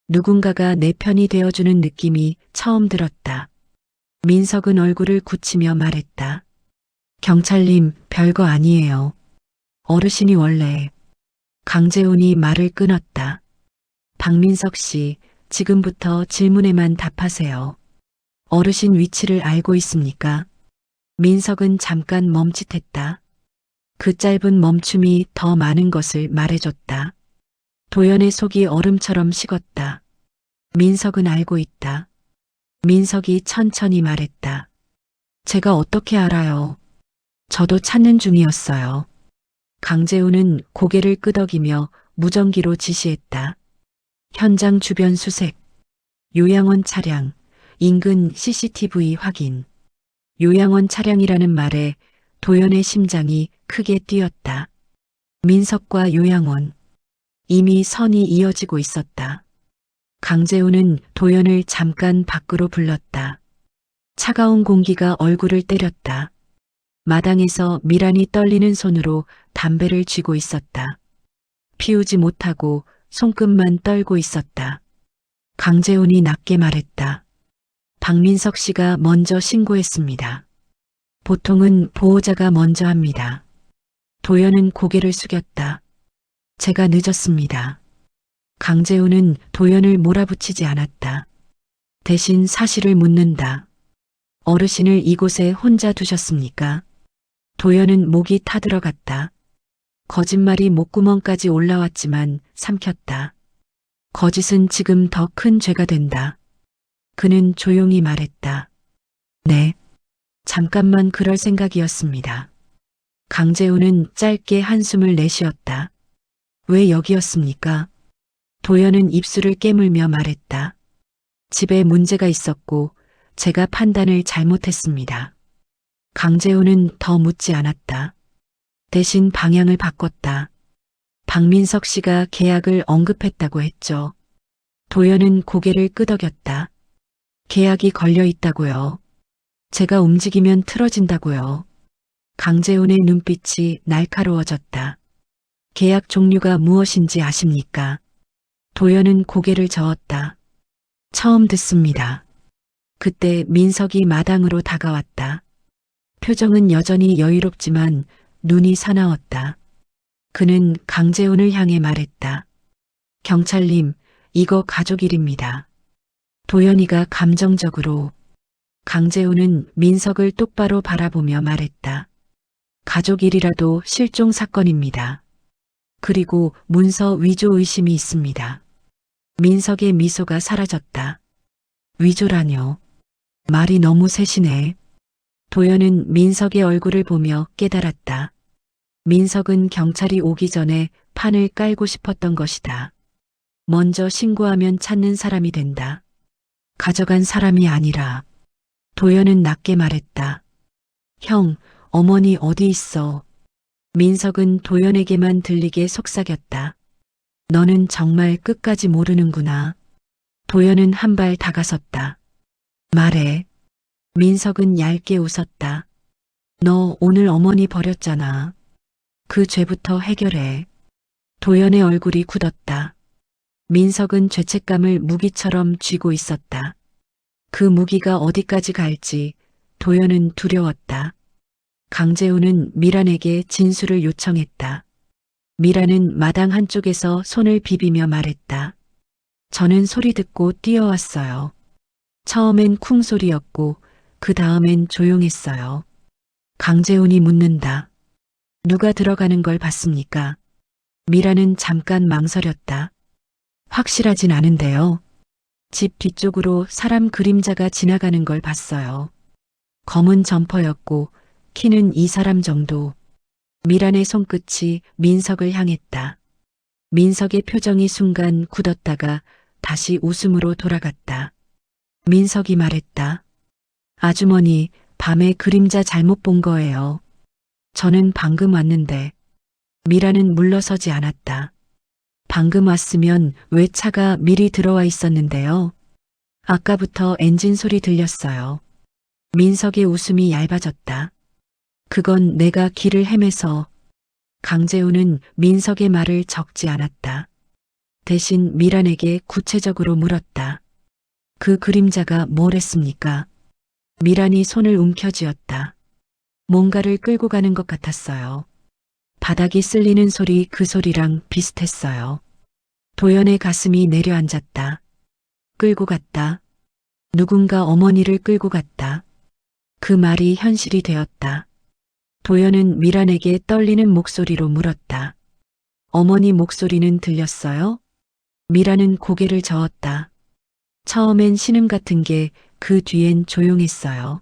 누군가가 내 편이 되어주는 느낌이 처음 들었다. 민석은 얼굴을 굳히며 말했다. 경찰님, 별거 아니에요. 어르신이 원래. 강재훈이 말을 끊었다. 박민석 씨, 지금부터 질문에만 답하세요. 어르신 위치를 알고 있습니까? 민석은 잠깐 멈칫했다. 그 짧은 멈춤이 더 많은 것을 말해줬다. 도연의 속이 얼음처럼 식었다. 민석은 알고 있다. 민석이 천천히 말했다. 제가 어떻게 알아요? 저도 찾는 중이었어요. 강재훈은 고개를 끄덕이며 무전기로 지시했다. 현장 주변 수색. 요양원 차량. 인근 CCTV 확인. 요양원 차량이라는 말에 도연의 심장이 크게 뛰었다. 민석과 요양원. 이미 선이 이어지고 있었다. 강재훈은 도연을 잠깐 밖으로 불렀다. 차가운 공기가 얼굴을 때렸다. 마당에서 미란이 떨리는 손으로 담배를 쥐고 있었다. 피우지 못하고 손끝만 떨고 있었다. 강재훈이 낮게 말했다. 박민석 씨가 먼저 신고했습니다. 보통은 보호자가 먼저 합니다. 도연은 고개를 숙였다. 제가 늦었습니다. 강재훈은 도연을 몰아붙이지 않았다. 대신 사실을 묻는다. 어르신을 이곳에 혼자 두셨습니까? 도연은 목이 타들어갔다. 거짓말이 목구멍까지 올라왔지만 삼켰다. 거짓은 지금 더 큰 죄가 된다. 그는 조용히 말했다. 네. 잠깐만 그럴 생각이었습니다. 강재훈은 짧게 한숨을 내쉬었다. 왜 여기였습니까? 도연은 입술을 깨물며 말했다. 집에 문제가 있었고 제가 판단을 잘못했습니다. 강재훈은 더 묻지 않았다. 대신 방향을 바꿨다. 박민석 씨가 계약을 언급했다고 했죠. 도연은 고개를 끄덕였다. 계약이 걸려 있다고요. 제가 움직이면 틀어진다고요. 강재훈의 눈빛이 날카로워졌다. 계약 종류가 무엇인지 아십니까? 도연은 고개를 저었다. 처음 듣습니다. 그때 민석이 마당으로 다가왔다. 표정은 여전히 여유롭지만 눈이 사나웠다. 그는 강재훈을 향해 말했다. 경찰님, 이거 가족 일입니다. 도연이가 감정적으로. 강재훈은 민석을 똑바로 바라보며 말했다. 가족 일이라도 실종 사건입니다. 그리고 문서 위조 의심이 있습니다. 민석의 미소가 사라졌다. 위조라뇨. 말이 너무 세시네. 도연은 민석의 얼굴을 보며 깨달았다. 민석은 경찰이 오기 전에 판을 깔고 싶었던 것이다. 먼저 신고하면 찾는 사람이 된다. 가져간 사람이 아니라. 도연은 낮게 말했다. 형, 어머니 어디 있어? 민석은 도연에게만 들리게 속삭였다. 너는 정말 끝까지 모르는구나. 도연은 한 발 다가섰다. 말해. 민석은 얇게 웃었다. 너 오늘 어머니 버렸잖아. 그 죄부터 해결해. 도연의 얼굴이 굳었다. 민석은 죄책감을 무기처럼 쥐고 있었다. 그 무기가 어디까지 갈지 도연은 두려웠다. 강재훈은 미란에게 진술을 요청했다. 미란은 마당 한쪽에서 손을 비비며 말했다. 저는 소리 듣고 뛰어왔어요. 처음엔 쿵 소리였고 그 다음엔 조용했어요. 강재훈이 묻는다. 누가 들어가는 걸 봤습니까? 미란은 잠깐 망설였다. 확실하진 않은데요. 집 뒤쪽으로 사람 그림자가 지나가는 걸 봤어요. 검은 점퍼였고 키는 이 사람 정도. 미란의 손끝이 민석을 향했다. 민석의 표정이 순간 굳었다가 다시 웃음으로 돌아갔다. 민석이 말했다. 아주머니, 밤에 그림자 잘못 본 거예요. 저는 방금 왔는데. 미란은 물러서지 않았다. 방금 왔으면 왜 차가 미리 들어와 있었는데요? 아까부터 엔진 소리 들렸어요. 민석의 웃음이 얇아졌다. 그건 내가 길을 헤매서. 강재훈은 민석의 말을 적지 않았다. 대신 미란에게 구체적으로 물었다. 그 그림자가 뭘 했습니까? 미란이 손을 움켜쥐었다. 뭔가를 끌고 가는 것 같았어요. 바닥이 쓸리는 소리 그 소리랑 비슷했어요. 도연의 가슴이 내려앉았다. 끌고 갔다. 누군가 어머니를 끌고 갔다. 그 말이 현실이 되었다. 도연은 미란에게 떨리는 목소리로 물었다. 어머니 목소리는 들렸어요? 미란은 고개를 저었다. 처음엔 신음 같은 게 그 뒤엔 조용했어요.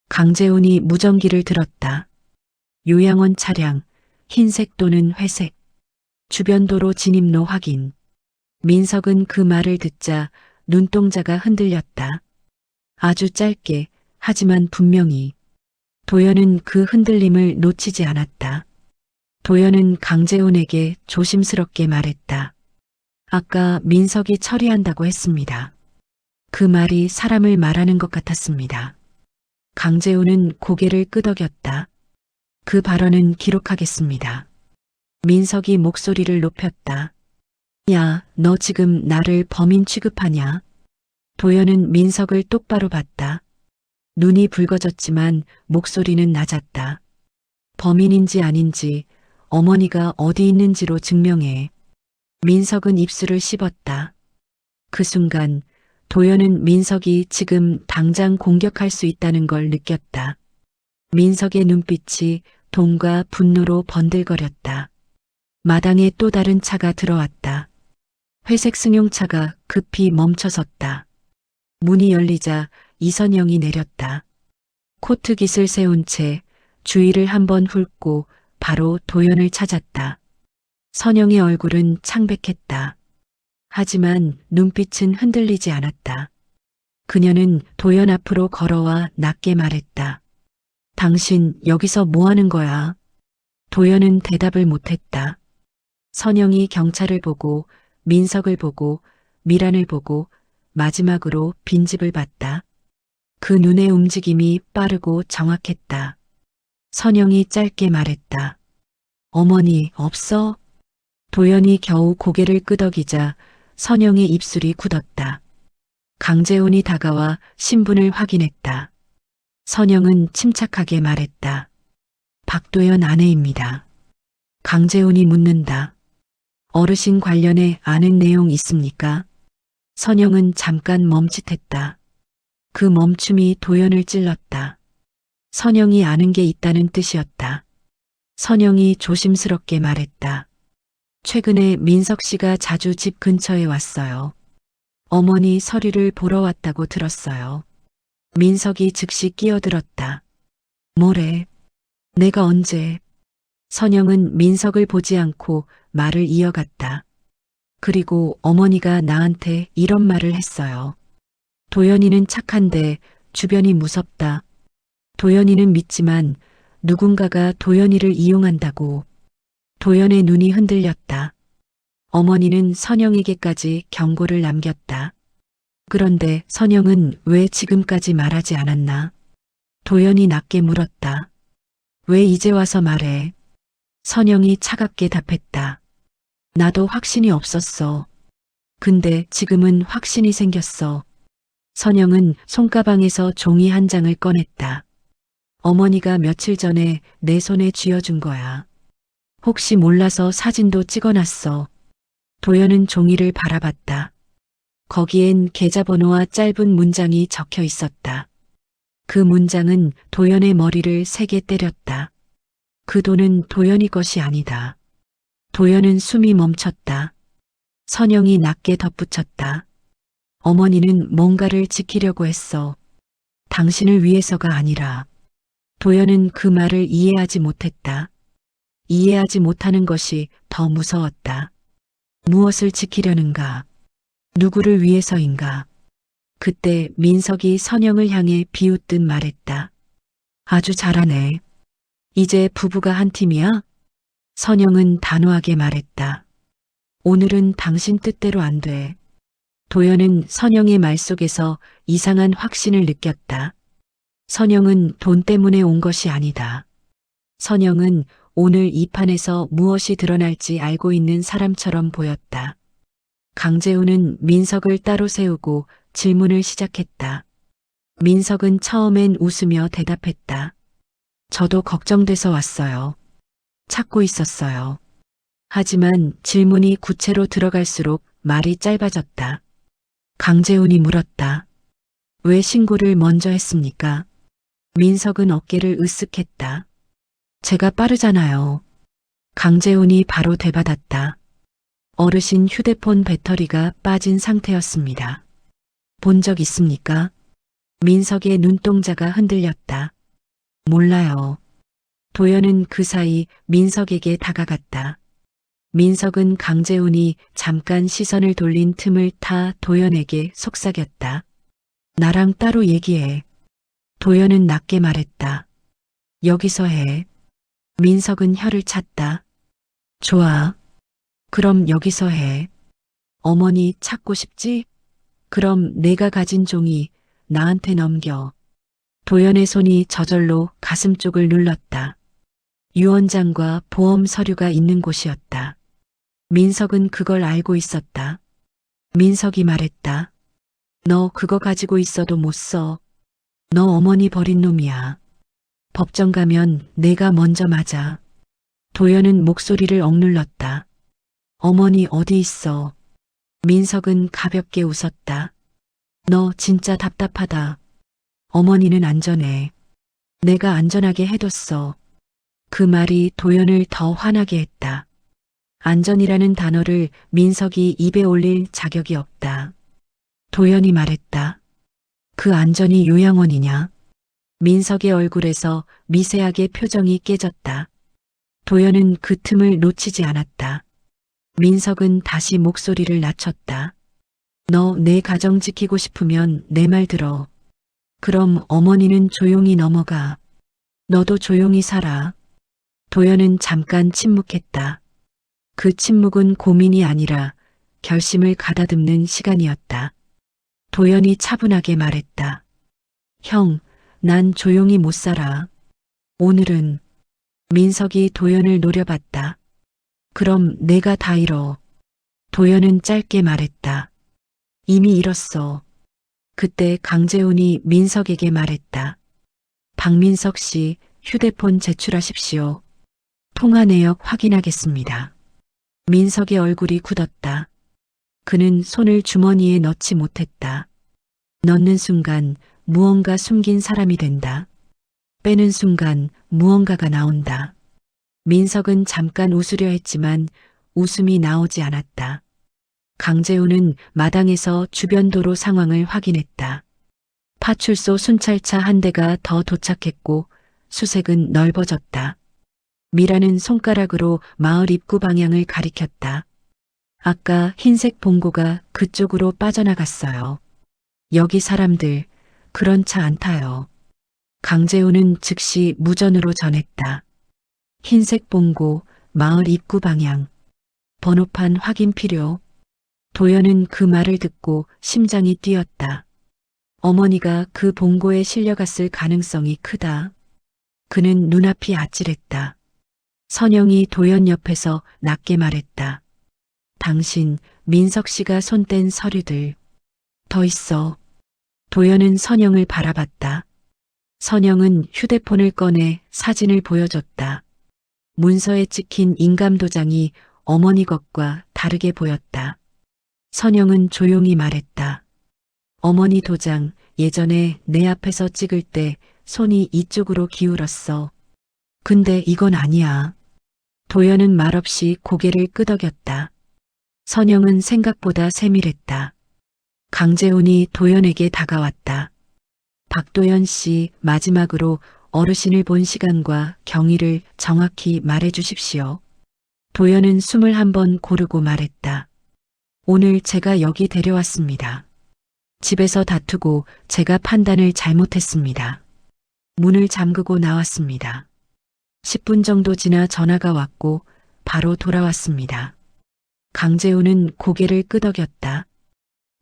강재훈이 무전기를 들었다. 요양원 차량, 흰색 또는 회색. 주변 도로 진입로 확인. 민석은 그 말을 듣자 눈동자가 흔들렸다. 아주 짧게, 하지만 분명히. 도연은 그 흔들림을 놓치지 않았다. 도연은 강재훈에게 조심스럽게 말했다. 아까 민석이 처리한다고 했습니다. 그 말이 사람을 말하는 것 같았습니다. 강재훈은 고개를 끄덕였다. 그 발언은 기록하겠습니다. 민석이 목소리를 높였다. 야, 너 지금 나를 범인 취급하냐? 도연은 민석을 똑바로 봤다. 눈이 붉어졌지만 목소리는 낮았다. 범인인지 아닌지 어머니가 어디 있는지로 증명해. 민석은 입술을 씹었다. 그 순간 도연은 민석이 지금 당장 공격할 수 있다는 걸 느꼈다. 민석의 눈빛이 돈과 분노로 번들거렸다. 마당에 또 다른 차가 들어왔다. 회색 승용차가 급히 멈춰섰다. 문이 열리자 이선영이 내렸다. 코트깃을 세운 채 주위를 한번 훑고 바로 도연을 찾았다. 선영의 얼굴은 창백했다. 하지만 눈빛은 흔들리지 않았다. 그녀는 도연 앞으로 걸어와 낮게 말했다. 당신 여기서 뭐 하는 거야? 도연은 대답을 못했다. 선영이 경찰을 보고 민석을 보고 미란을 보고 마지막으로 빈집을 봤다. 그 눈의 움직임이 빠르고 정확했다. 선영이 짧게 말했다. 어머니 없어? 도연이 겨우 고개를 끄덕이자 선영의 입술이 굳었다. 강재훈이 다가와 신분을 확인했다. 선영은 침착하게 말했다. 박도연 아내입니다. 강재훈이 묻는다. 어르신 관련해 아는 내용 있습니까? 선영은 잠깐 멈칫했다. 그 멈춤이 도연을 찔렀다. 선영이 아는 게 있다는 뜻이었다. 선영이 조심스럽게 말했다. 최근에 민석 씨가 자주 집 근처에 왔어요. 어머니 서류를 보러 왔다고 들었어요. 민석이 즉시 끼어들었다. 뭐래? 내가 언제? 선영은 민석을 보지 않고 말을 이어갔다. 그리고 어머니가 나한테 이런 말을 했어요. 도연이는 착한데 주변이 무섭다. 도연이는 믿지만 누군가가 도연이를 이용한다고. 도연의 눈이 흔들렸다. 어머니는 선영에게까지 경고를 남겼다. 그런데 선영은 왜 지금까지 말하지 않았나? 도연이 낮게 물었다. 왜 이제 와서 말해? 선영이 차갑게 답했다. 나도 확신이 없었어. 근데 지금은 확신이 생겼어. 선영은 손가방에서 종이 한 장을 꺼냈다. 어머니가 며칠 전에 내 손에 쥐어준 거야. 혹시 몰라서 사진도 찍어놨어. 도연은 종이를 바라봤다. 거기엔 계좌번호와 짧은 문장이 적혀 있었다. 그 문장은 도연의 머리를 세게 때렸다. 그 돈은 도연이 것이 아니다. 도연은 숨이 멈췄다. 선영이 낮게 덧붙였다. 어머니는 뭔가를 지키려고 했어. 당신을 위해서가 아니라. 도연은 그 말을 이해하지 못했다. 이해하지 못하는 것이 더 무서웠다. 무엇을 지키려는가? 누구를 위해서인가? 그때 민석이 선영을 향해 비웃듯 말했다. 아주 잘하네. 이제 부부가 한 팀이야? 선영은 단호하게 말했다. 오늘은 당신 뜻대로 안 돼. 도연은 선영의 말 속에서 이상한 확신을 느꼈다. 선영은 돈 때문에 온 것이 아니다. 선영은 오늘 이 판에서 무엇이 드러날지 알고 있는 사람처럼 보였다. 강재훈은 민석을 따로 세우고 질문을 시작했다. 민석은 처음엔 웃으며 대답했다. 저도 걱정돼서 왔어요. 찾고 있었어요. 하지만 질문이 구체로 들어갈수록 말이 짧아졌다. 강재훈이 물었다. 왜 신고를 먼저 했습니까? 민석은 어깨를 으쓱했다. 제가 빠르잖아요. 강재훈이 바로 되받았다. 어르신 휴대폰 배터리가 빠진 상태였습니다. 본 적 있습니까? 민석의 눈동자가 흔들렸다. 몰라요. 도연은 그 사이 민석에게 다가갔다. 민석은 강재훈이 잠깐 시선을 돌린 틈을 타 도연에게 속삭였다. 나랑 따로 얘기해. 도연은 낮게 말했다. 여기서 해. 민석은 혀를 찼다. 좋아. 그럼 여기서 해. 어머니 찾고 싶지? 그럼 내가 가진 종이 나한테 넘겨. 도연의 손이 저절로 가슴 쪽을 눌렀다. 유언장과 보험 서류가 있는 곳이었다. 민석은 그걸 알고 있었다. 민석이 말했다. 너 그거 가지고 있어도 못 써. 너 어머니 버린 놈이야. 법정 가면 내가 먼저 맞아. 도연은 목소리를 억눌렀다. 어머니 어디 있어? 민석은 가볍게 웃었다. 너 진짜 답답하다. 어머니는 안전해. 내가 안전하게 해뒀어. 그 말이 도연을 더 화나게 했다. 안전이라는 단어를 민석이 입에 올릴 자격이 없다. 도연이 말했다. 그 안전이 요양원이냐? 민석의 얼굴에서 미세하게 표정이 깨졌다. 도연은 그 틈을 놓치지 않았다. 민석은 다시 목소리를 낮췄다. 너 내 가정 지키고 싶으면 내 말 들어. 그럼 어머니는 조용히 넘어가. 너도 조용히 살아. 도연은 잠깐 침묵했다. 그 침묵은 고민이 아니라 결심을 가다듬는 시간이었다. 도연이 차분하게 말했다. 형, 난 조용히 못 살아. 오늘은. 민석이 도연을 노려봤다. 그럼 내가 다 잃어. 도연은 짧게 말했다. 이미 잃었어. 그때 강재훈이 민석에게 말했다. 박민석 씨 휴대폰 제출하십시오. 통화 내역 확인하겠습니다. 민석의 얼굴이 굳었다. 그는 손을 주머니에 넣지 못했다. 넣는 순간 무언가 숨긴 사람이 된다. 빼는 순간 무언가가 나온다. 민석은 잠깐 웃으려 했지만 웃음이 나오지 않았다. 강재훈은 마당에서 주변 도로 상황을 확인했다. 파출소 순찰차 한 대가 더 도착했고 수색은 넓어졌다. 미라는 손가락으로 마을 입구 방향을 가리켰다. 아까 흰색 봉고가 그쪽으로 빠져나갔어요. 여기 사람들 그런 차 안 타요. 강재훈은 즉시 무전으로 전했다. 흰색 봉고 마을 입구 방향. 번호판 확인 필요. 도연은 그 말을 듣고 심장이 뛰었다. 어머니가 그 봉고에 실려갔을 가능성이 크다. 그는 눈앞이 아찔했다. 선영이 도연 옆에서 낮게 말했다. 당신 민석 씨가 손뗀 서류들. 더 있어. 도연은 선영을 바라봤다. 선영은 휴대폰을 꺼내 사진을 보여줬다. 문서에 찍힌 인감도장이 어머니 것과 다르게 보였다. 선영은 조용히 말했다. 어머니 도장 예전에 내 앞에서 찍을 때 손이 이쪽으로 기울었어. 근데 이건 아니야. 도연은 말없이 고개를 끄덕였다. 선영은 생각보다 세밀했다. 강재훈이 도연에게 다가왔다. 박도연 씨 마지막으로 어르신을 본 시간과 경위를 정확히 말해 주십시오. 도연은 숨을 한번 고르고 말했다. 오늘 제가 여기 데려왔습니다. 집에서 다투고 제가 판단을 잘못했습니다. 문을 잠그고 나왔습니다. 10분 정도 지나 전화가 왔고 바로 돌아왔습니다. 강재훈은 고개를 끄덕였다.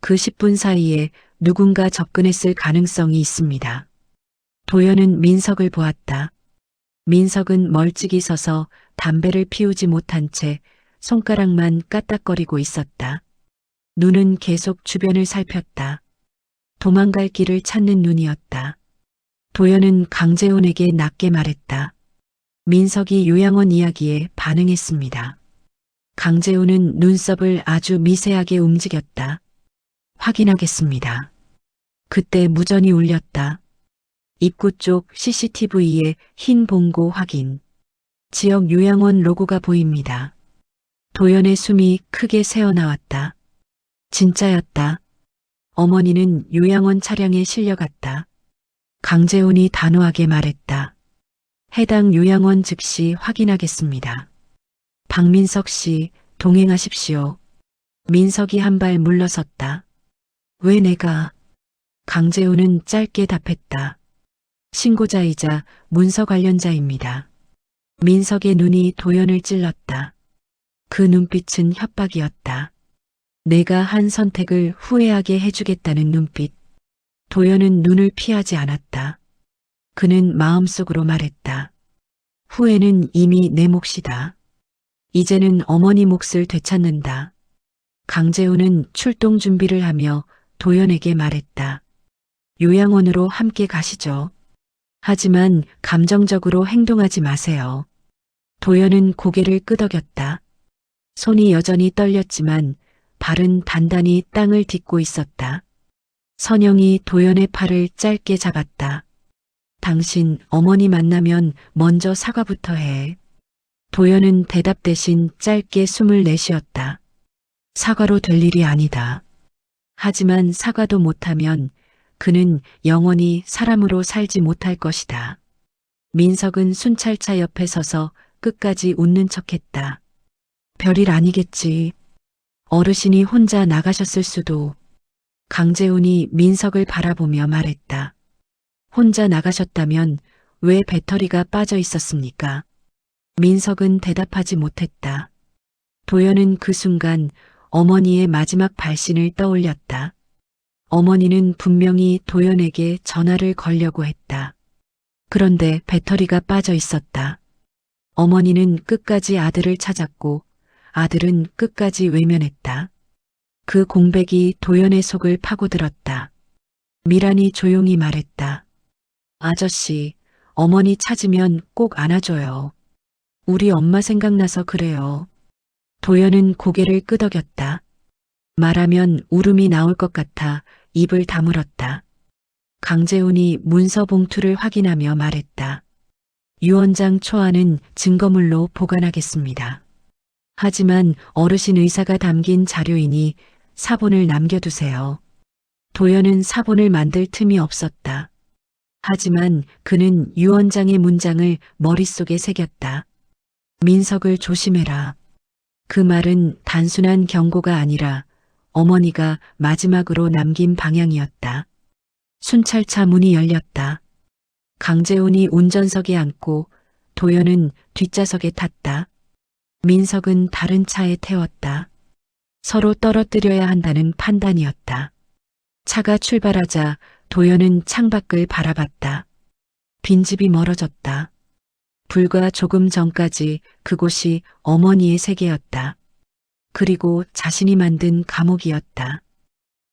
그 10분 사이에 누군가 접근했을 가능성이 있습니다. 도연은 민석을 보았다. 민석은 멀찍이 서서 담배를 피우지 못한 채 손가락만 까딱거리고 있었다. 눈은 계속 주변을 살폈다. 도망갈 길을 찾는 눈이었다. 도연은 강재훈에게 낮게 말했다. 민석이 요양원 이야기에 반응했습니다. 강재훈은 눈썹을 아주 미세하게 움직였다. 확인하겠습니다. 그때 무전이 울렸다. 입구 쪽 CCTV에 흰 봉고 확인. 지역 요양원 로고가 보입니다. 도연의 숨이 크게 새어나왔다. 진짜였다. 어머니는 요양원 차량에 실려갔다. 강재훈이 단호하게 말했다. 해당 요양원 즉시 확인하겠습니다. 박민석 씨 동행하십시오. 민석이 한 발 물러섰다. 왜 내가? 강재훈은 짧게 답했다. 신고자이자 문서 관련자입니다. 민석의 눈이 도연을 찔렀다. 그 눈빛은 협박이었다. 내가 한 선택을 후회하게 해주겠다는 눈빛. 도연은 눈을 피하지 않았다. 그는 마음속으로 말했다. 후회는 이미 내 몫이다. 이제는 어머니 몫을 되찾는다. 강재훈은 출동 준비를 하며 도연에게 말했다. 요양원으로 함께 가시죠. 하지만 감정적으로 행동하지 마세요. 도연은 고개를 끄덕였다. 손이 여전히 떨렸지만 발은 단단히 땅을 딛고 있었다. 선영이 도연의 팔을 짧게 잡았다. 당신 어머니 만나면 먼저 사과부터 해. 도연은 대답 대신 짧게 숨을 내쉬었다. 사과로 될 일이 아니다. 하지만 사과도 못하면 그는 영원히 사람으로 살지 못할 것이다. 민석은 순찰차 옆에 서서 끝까지 웃는 척했다. 별일 아니겠지. 어르신이 혼자 나가셨을 수도. 강재훈이 민석을 바라보며 말했다. 혼자 나가셨다면 왜 배터리가 빠져 있었습니까? 민석은 대답하지 못했다. 도연은 그 순간 어머니의 마지막 발신을 떠올렸다. 어머니는 분명히 도연에게 전화를 걸려고 했다. 그런데 배터리가 빠져 있었다. 어머니는 끝까지 아들을 찾았고 아들은 끝까지 외면했다. 그 공백이 도연의 속을 파고들었다. 미란이 조용히 말했다. 아저씨, 어머니 찾으면 꼭 안아줘요. 우리 엄마 생각나서 그래요. 도연은 고개를 끄덕였다. 말하면 울음이 나올 것 같아 입을 다물었다. 강재훈이 문서 봉투를 확인하며 말했다. 유언장 초안은 증거물로 보관하겠습니다. 하지만 어르신 의사가 담긴 자료이니 사본을 남겨두세요. 도연은 사본을 만들 틈이 없었다. 하지만 그는 유언장의 문장을 머릿속에 새겼다. 민석을 조심해라. 그 말은 단순한 경고가 아니라 어머니가 마지막으로 남긴 방향이었다. 순찰차 문이 열렸다. 강재훈이 운전석에 앉고 도연은 뒷좌석에 탔다. 민석은 다른 차에 태웠다. 서로 떨어뜨려야 한다는 판단이었다. 차가 출발하자 도연은 창밖을 바라봤다. 빈집이 멀어졌다. 불과 조금 전까지 그곳이 어머니의 세계였다. 그리고 자신이 만든 감옥이었다.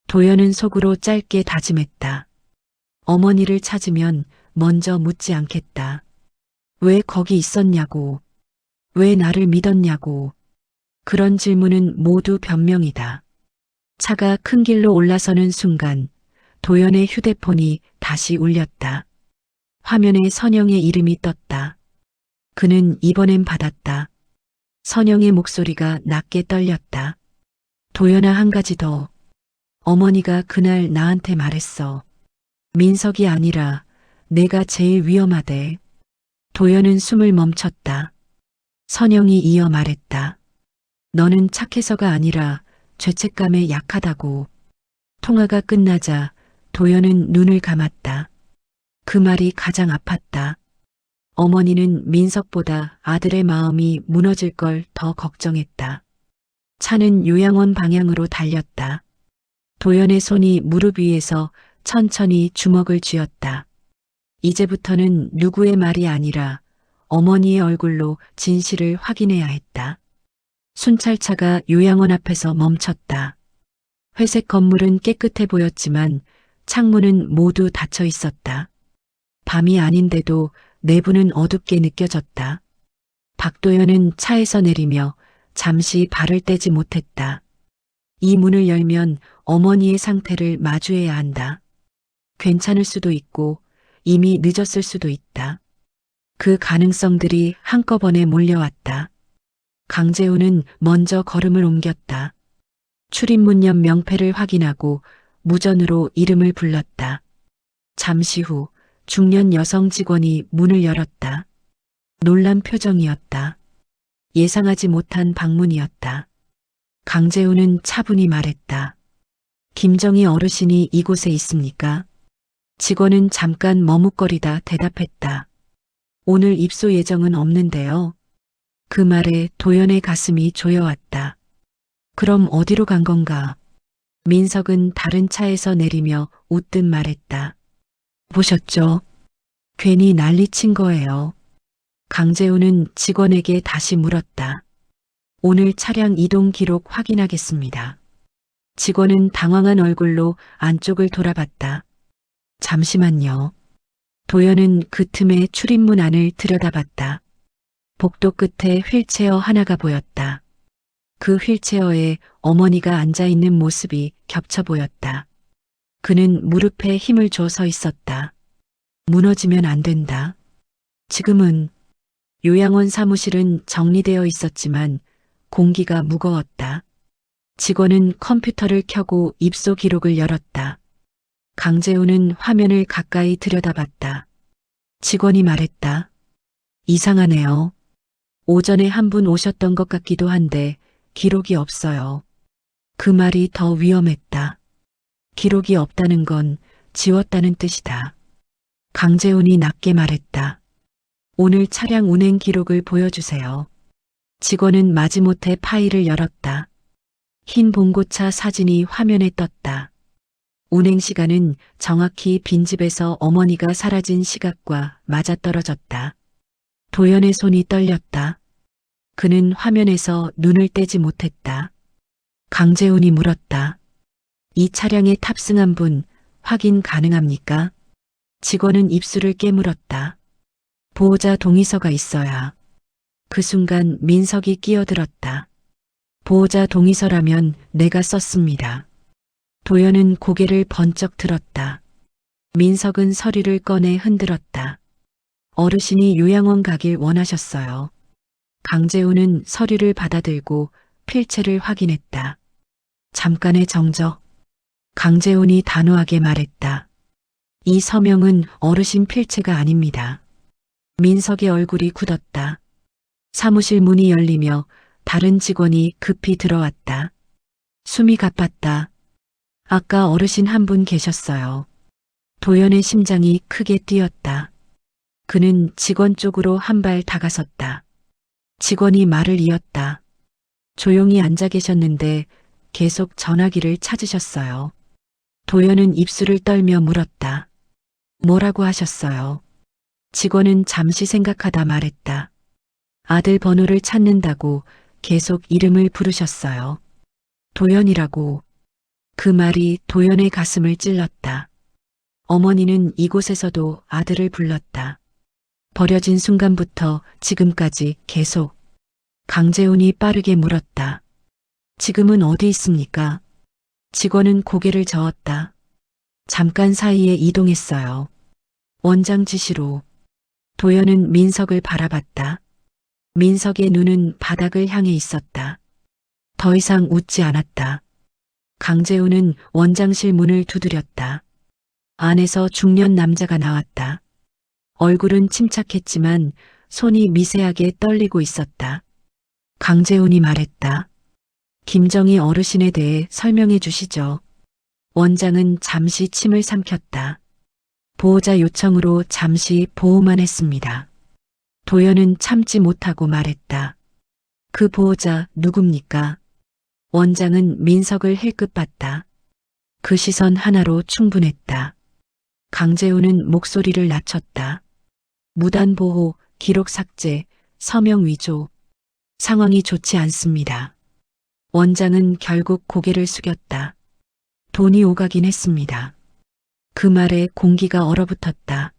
도연은 속으로 짧게 다짐했다. 어머니를 찾으면 먼저 묻지 않겠다. 왜 거기 있었냐고. 왜 나를 믿었냐고. 그런 질문은 모두 변명이다. 차가 큰 길로 올라서는 순간 도연의 휴대폰이 다시 울렸다. 화면에 선영의 이름이 떴다. 그는 이번엔 받았다. 선영의 목소리가 낮게 떨렸다. 도연아, 한 가지 더. 어머니가 그날 나한테 말했어. 민석이 아니라 내가 제일 위험하대. 도연은 숨을 멈췄다. 선영이 이어 말했다. 너는 착해서가 아니라 죄책감에 약하다고. 통화가 끝나자 도연은 눈을 감았다. 그 말이 가장 아팠다. 어머니는 민석보다 아들의 마음이 무너질 걸 더 걱정했다. 차는 요양원 방향으로 달렸다. 도연의 손이 무릎 위에서 천천히 주먹을 쥐었다. 이제부터는 누구의 말이 아니라 어머니의 얼굴로 진실을 확인해야 했다. 순찰차가 요양원 앞에서 멈췄다. 회색 건물은 깨끗해 보였지만 창문은 모두 닫혀 있었다. 밤이 아닌데도 내부는 어둡게 느껴졌다. 박도연은 차에서 내리며 잠시 발을 떼지 못했다. 이 문을 열면 어머니의 상태를 마주해야 한다. 괜찮을 수도 있고 이미 늦었을 수도 있다. 그 가능성들이 한꺼번에 몰려왔다. 강재훈은 먼저 걸음을 옮겼다. 출입문 옆 명패를 확인하고 무전으로 이름을 불렀다. 잠시 후 중년 여성 직원이 문을 열었다. 놀란 표정이었다. 예상하지 못한 방문이었다. 강재훈은 차분히 말했다. 김정희 어르신이 이곳에 있습니까? 직원은 잠깐 머뭇거리다 대답했다. 오늘 입소 예정은 없는데요. 그 말에 도연의 가슴이 조여왔다. 그럼 어디로 간 건가? 민석은 다른 차에서 내리며 웃듯 말했다. 보셨죠? 괜히 난리친 거예요. 강재훈은 직원에게 다시 물었다. 오늘 차량 이동 기록 확인하겠습니다. 직원은 당황한 얼굴로 안쪽을 돌아봤다. 잠시만요. 도연은 그 틈에 출입문 안을 들여다봤다. 복도 끝에 휠체어 하나가 보였다. 그 휠체어에 어머니가 앉아 있는 모습이 겹쳐 보였다. 그는 무릎에 힘을 줘 서 있었다. 무너지면 안 된다. 지금은 요양원 사무실은 정리되어 있었지만 공기가 무거웠다. 직원은 컴퓨터를 켜고 입소 기록을 열었다. 강재훈은 화면을 가까이 들여다봤다. 직원이 말했다. 이상하네요. 오전에 한 분 오셨던 것 같기도 한데 기록이 없어요. 그 말이 더 위험했다. 기록이 없다는 건 지웠다는 뜻이다. 강재훈이 낮게 말했다. 오늘 차량 운행 기록을 보여주세요. 직원은 마지못해 파일을 열었다. 흰 봉고차 사진이 화면에 떴다. 운행 시간은 정확히 빈집에서 어머니가 사라진 시각과 맞아떨어졌다. 도연의 손이 떨렸다. 그는 화면에서 눈을 떼지 못했다. 강재훈이 물었다. 이 차량에 탑승한 분 확인 가능합니까? 직원은 입술을 깨물었다. 보호자 동의서가 있어야. 그 순간 민석이 끼어들었다. 보호자 동의서라면 내가 썼습니다. 도연은 고개를 번쩍 들었다. 민석은 서류를 꺼내 흔들었다. 어르신이 요양원 가길 원하셨어요. 강재훈은 서류를 받아들고 필체를 확인했다. 잠깐의 정적. 강재훈이 단호하게 말했다. 이 서명은 어르신 필체가 아닙니다. 민석의 얼굴이 굳었다. 사무실 문이 열리며 다른 직원이 급히 들어왔다. 숨이 가빴다. 아까 어르신 한 분 계셨어요. 도연의 심장이 크게 뛰었다. 그는 직원 쪽으로 한 발 다가섰다. 직원이 말을 이었다. 조용히 앉아 계셨는데 계속 전화기를 찾으셨어요. 도연은 입술을 떨며 물었다. 뭐라고 하셨어요? 직원은 잠시 생각하다 말했다. 아들 번호를 찾는다고 계속 이름을 부르셨어요. 도연이라고. 그 말이 도연의 가슴을 찔렀다. 어머니는 이곳에서도 아들을 불렀다. 버려진 순간부터 지금까지 계속. 강재훈이 빠르게 물었다. 지금은 어디 있습니까? 직원은 고개를 저었다. 잠깐 사이에 이동했어요. 원장 지시로. 도연은 민석을 바라봤다. 민석의 눈은 바닥을 향해 있었다. 더 이상 웃지 않았다. 강재훈은 원장실 문을 두드렸다. 안에서 중년 남자가 나왔다. 얼굴은 침착했지만 손이 미세하게 떨리고 있었다. 강재훈이 말했다. 김정희 어르신에 대해 설명해 주시죠. 원장은 잠시 침을 삼켰다. 보호자 요청으로 잠시 보호만 했습니다. 도연은 참지 못하고 말했다. 그 보호자 누굽니까? 원장은 민석을 힐끗 봤다. 그 시선 하나로 충분했다. 강재훈은 목소리를 낮췄다. 무단 보호, 기록 삭제, 서명 위조. 상황이 좋지 않습니다. 원장은 결국 고개를 숙였다. 돈이 오가긴 했습니다. 그 말에 공기가 얼어붙었다.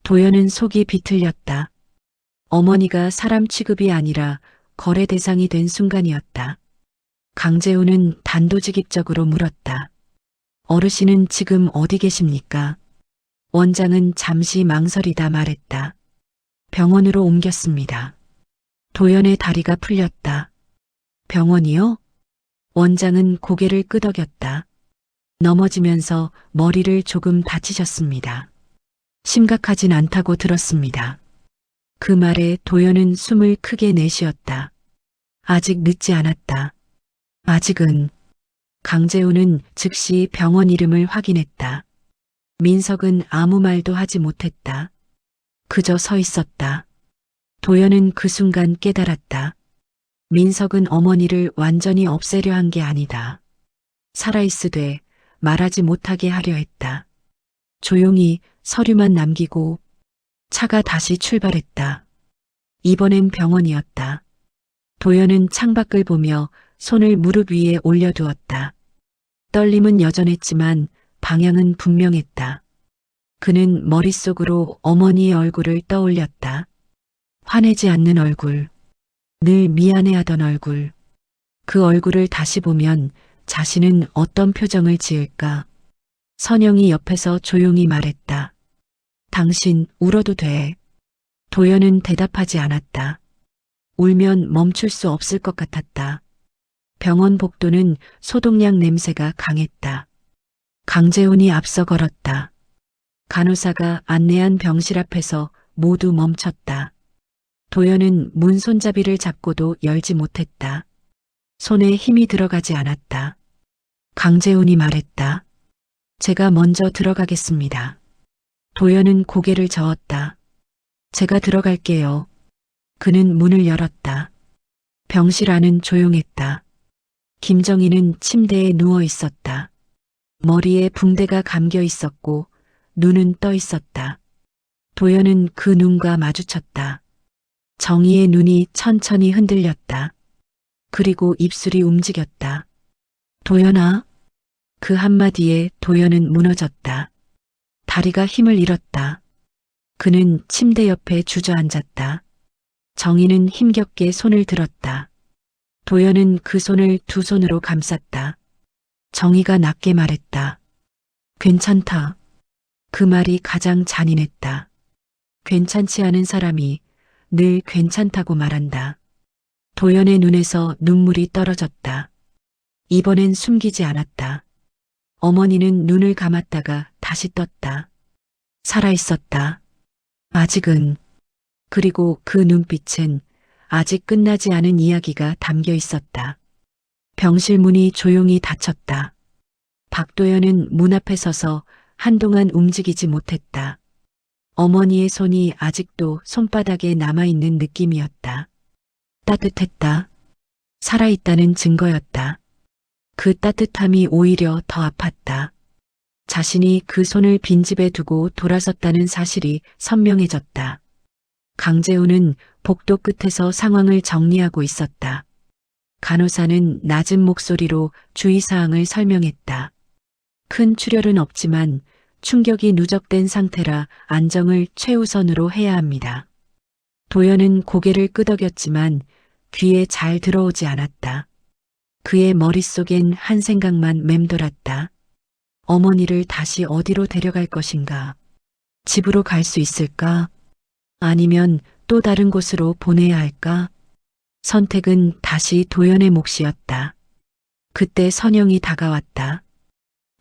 도연은 속이 비틀렸다. 어머니가 사람 취급이 아니라 거래 대상이 된 순간이었다. 강재훈은 단도직입적으로 물었다. 어르신은 지금 어디 계십니까? 원장은 잠시 망설이다 말했다. 병원으로 옮겼습니다. 도연의 다리가 풀렸다. 병원이요? 원장은 고개를 끄덕였다. 넘어지면서 머리를 조금 다치셨습니다. 심각하진 않다고 들었습니다. 그 말에 도연은 숨을 크게 내쉬었다. 아직 늦지 않았다. 아직은. 강재훈은 즉시 병원 이름을 확인했다. 민석은 아무 말도 하지 못했다. 그저 서 있었다. 도연은 그 순간 깨달았다. 민석은 어머니를 완전히 없애려 한 게 아니다. 살아있으되 말하지 못하게 하려 했다. 조용히 서류만 남기고 차가 다시 출발했다. 이번엔 병원이었다. 도연은 창밖을 보며 손을 무릎 위에 올려두었다. 떨림은 여전했지만 방향은 분명했다. 그는 머릿속으로 어머니의 얼굴을 떠올렸다. 화내지 않는 얼굴, 늘 미안해하던 얼굴. 그 얼굴을 다시 보면 자신은 어떤 표정을 지을까? 선영이 옆에서 조용히 말했다. 당신 울어도 돼. 도연은 대답하지 않았다. 울면 멈출 수 없을 것 같았다. 병원 복도는 소독약 냄새가 강했다. 강재훈이 앞서 걸었다. 간호사가 안내한 병실 앞에서 모두 멈췄다. 도연은 문 손잡이를 잡고도 열지 못했다. 손에 힘이 들어가지 않았다. 강재훈이 말했다. 제가 먼저 들어가겠습니다. 도연은 고개를 저었다. 제가 들어갈게요. 그는 문을 열었다. 병실 안은 조용했다. 김정희는 침대에 누워 있었다. 머리에 붕대가 감겨 있었고 눈은 떠 있었다. 도연은 그 눈과 마주쳤다. 정희의 눈이 천천히 흔들렸다. 그리고 입술이 움직였다. 도연아. 그 한마디에 도연은 무너졌다. 다리가 힘을 잃었다. 그는 침대 옆에 주저앉았다. 정희는 힘겹게 손을 들었다. 도연은 그 손을 두 손으로 감쌌다. 정희가 낮게 말했다. 괜찮다. 그 말이 가장 잔인했다. 괜찮지 않은 사람이 늘 괜찮다고 말한다. 도연의 눈에서 눈물이 떨어졌다. 이번엔 숨기지 않았다. 어머니는 눈을 감았다가 다시 떴다. 살아있었다. 아직은. 그리고 그 눈빛은 아직 끝나지 않은 이야기가 담겨 있었다. 병실 문이 조용히 닫혔다. 박도연은 문 앞에 서서 한동안 움직이지 못했다. 어머니의 손이 아직도 손바닥에 남아있는 느낌이었다. 따뜻했다. 살아있다는 증거였다. 그 따뜻함이 오히려 더 아팠다. 자신이 그 손을 빈집에 두고 돌아섰다는 사실이 선명해졌다. 강재훈은 복도 끝에서 상황을 정리하고 있었다. 간호사는 낮은 목소리로 주의사항을 설명했다. 큰 출혈은 없지만 충격이 누적된 상태라 안정을 최우선으로 해야 합니다. 도연은 고개를 끄덕였지만 귀에 잘 들어오지 않았다. 그의 머릿속엔 한 생각만 맴돌았다. 어머니를 다시 어디로 데려갈 것인가? 집으로 갈 수 있을까? 아니면 또 다른 곳으로 보내야 할까? 선택은 다시 도연의 몫이었다. 그때 선영이 다가왔다.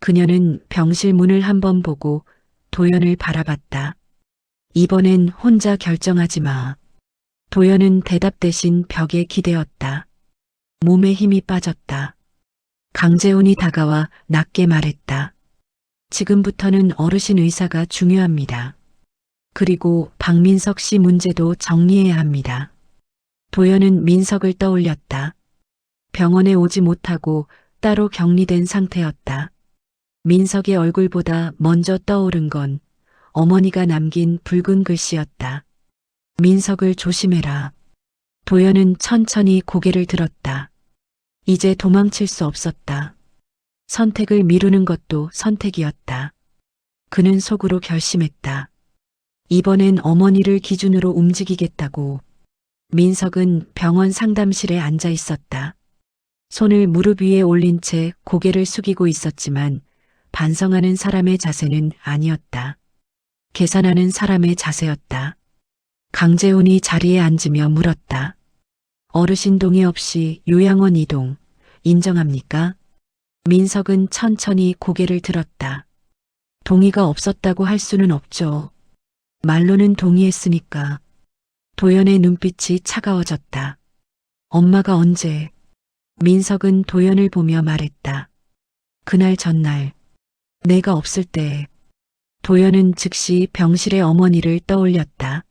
그녀는 병실 문을 한번 보고 도연을 바라봤다. 이번엔 혼자 결정하지 마. 도연은 대답 대신 벽에 기대었다. 몸에 힘이 빠졌다. 강재훈이 다가와 낮게 말했다. 지금부터는 어르신 의사가 중요합니다. 그리고 박민석 씨 문제도 정리해야 합니다. 도연은 민석을 떠올렸다. 병원에 오지 못하고 따로 격리된 상태였다. 민석의 얼굴보다 먼저 떠오른 건 어머니가 남긴 붉은 글씨였다. 민석을 조심해라. 도연은 천천히 고개를 들었다. 이제 도망칠 수 없었다. 선택을 미루는 것도 선택이었다. 그는 속으로 결심했다. 이번엔 어머니를 기준으로 움직이겠다고. 민석은 병원 상담실에 앉아 있었다. 손을 무릎 위에 올린 채 고개를 숙이고 있었지만 반성하는 사람의 자세는 아니었다. 계산하는 사람의 자세였다. 강재훈이 자리에 앉으며 물었다. 어르신 동의 없이 요양원 이동 인정합니까? 민석은 천천히 고개를 들었다. 동의가 없었다고 할 수는 없죠. 말로는 동의했으니까. 도연의 눈빛이 차가워졌다. 엄마가 언제? 민석은 도연을 보며 말했다. 그날 전날 내가 없을 때 도연은 즉시 병실의 어머니를 떠올렸다.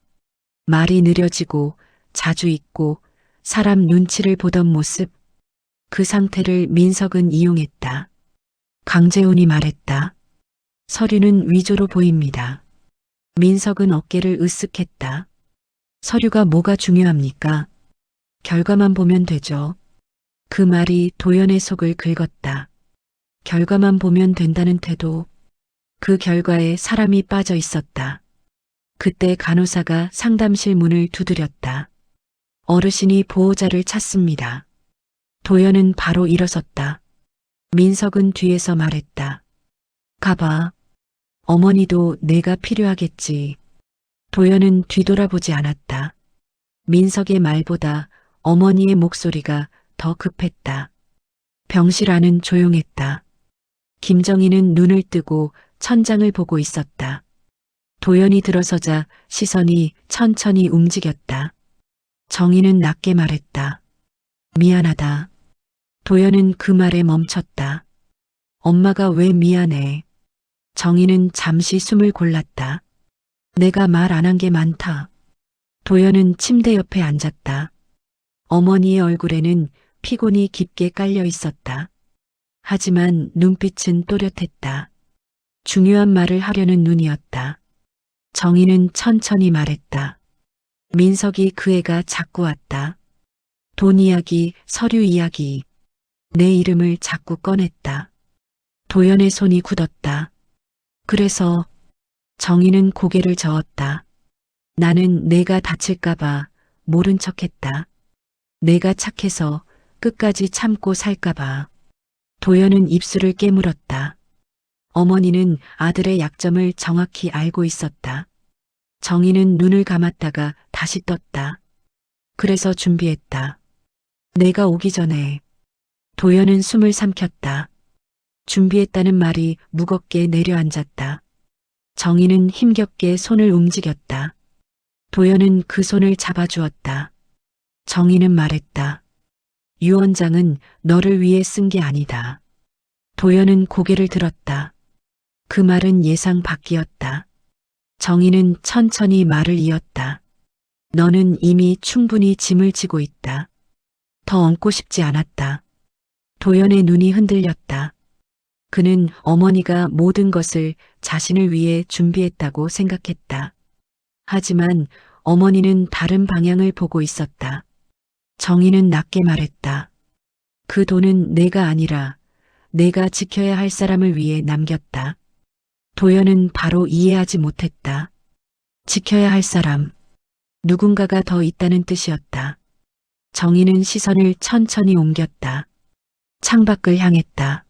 말이 느려지고 자주 잊고 사람 눈치를 보던 모습. 그 상태를 민석은 이용했다. 강재훈이 말했다. 서류는 위조로 보입니다. 민석은 어깨를 으쓱했다. 서류가 뭐가 중요합니까? 결과만 보면 되죠. 그 말이 도연의 속을 긁었다. 결과만 보면 된다는 태도. 그 결과에 사람이 빠져 있었다. 그때 간호사가 상담실 문을 두드렸다. 어르신이 보호자를 찾습니다. 도연은 바로 일어섰다. 민석은 뒤에서 말했다. 가봐. 어머니도 내가 필요하겠지. 도연은 뒤돌아보지 않았다. 민석의 말보다 어머니의 목소리가 더 급했다. 병실 안은 조용했다. 김정희는 눈을 뜨고 천장을 보고 있었다. 도연이 들어서자 시선이 천천히 움직였다. 정희는 낮게 말했다. 미안하다. 도연은 그 말에 멈췄다. 엄마가 왜 미안해? 정희는 잠시 숨을 골랐다. 내가 말 안 한 게 많다. 도연은 침대 옆에 앉았다. 어머니의 얼굴에는 피곤이 깊게 깔려 있었다. 하지만 눈빛은 또렷했다. 중요한 말을 하려는 눈이었다. 정희는 천천히 말했다. 민석이 그 애가 자꾸 왔다. 돈 이야기, 서류 이야기. 내 이름을 자꾸 꺼냈다. 도연의 손이 굳었다. 그래서 정희는 고개를 저었다. 나는 내가 다칠까봐 모른 척했다. 내가 착해서 끝까지 참고 살까봐. 도연은 입술을 깨물었다. 어머니는 아들의 약점을 정확히 알고 있었다. 정희는 눈을 감았다가 다시 떴다. 그래서 준비했다. 내가 오기 전에. 도연은 숨을 삼켰다. 준비했다는 말이 무겁게 내려앉았다. 정희는 힘겹게 손을 움직였다. 도연은 그 손을 잡아주었다. 정희는 말했다. 유 원장은 너를 위해 쓴 게 아니다. 도연은 고개를 들었다. 그 말은 예상 밖이었다. 정희는 천천히 말을 이었다. 너는 이미 충분히 짐을 지고 있다. 더 얹고 싶지 않았다. 도연의 눈이 흔들렸다. 그는 어머니가 모든 것을 자신을 위해 준비했다고 생각했다. 하지만 어머니는 다른 방향을 보고 있었다. 정희는 낮게 말했다. 그 돈은 내가 아니라 내가 지켜야 할 사람을 위해 남겼다. 도연은 바로 이해하지 못했다. 지켜야 할 사람. 누군가가 더 있다는 뜻이었다. 정희는 시선을 천천히 옮겼다. 창밖을 향했다.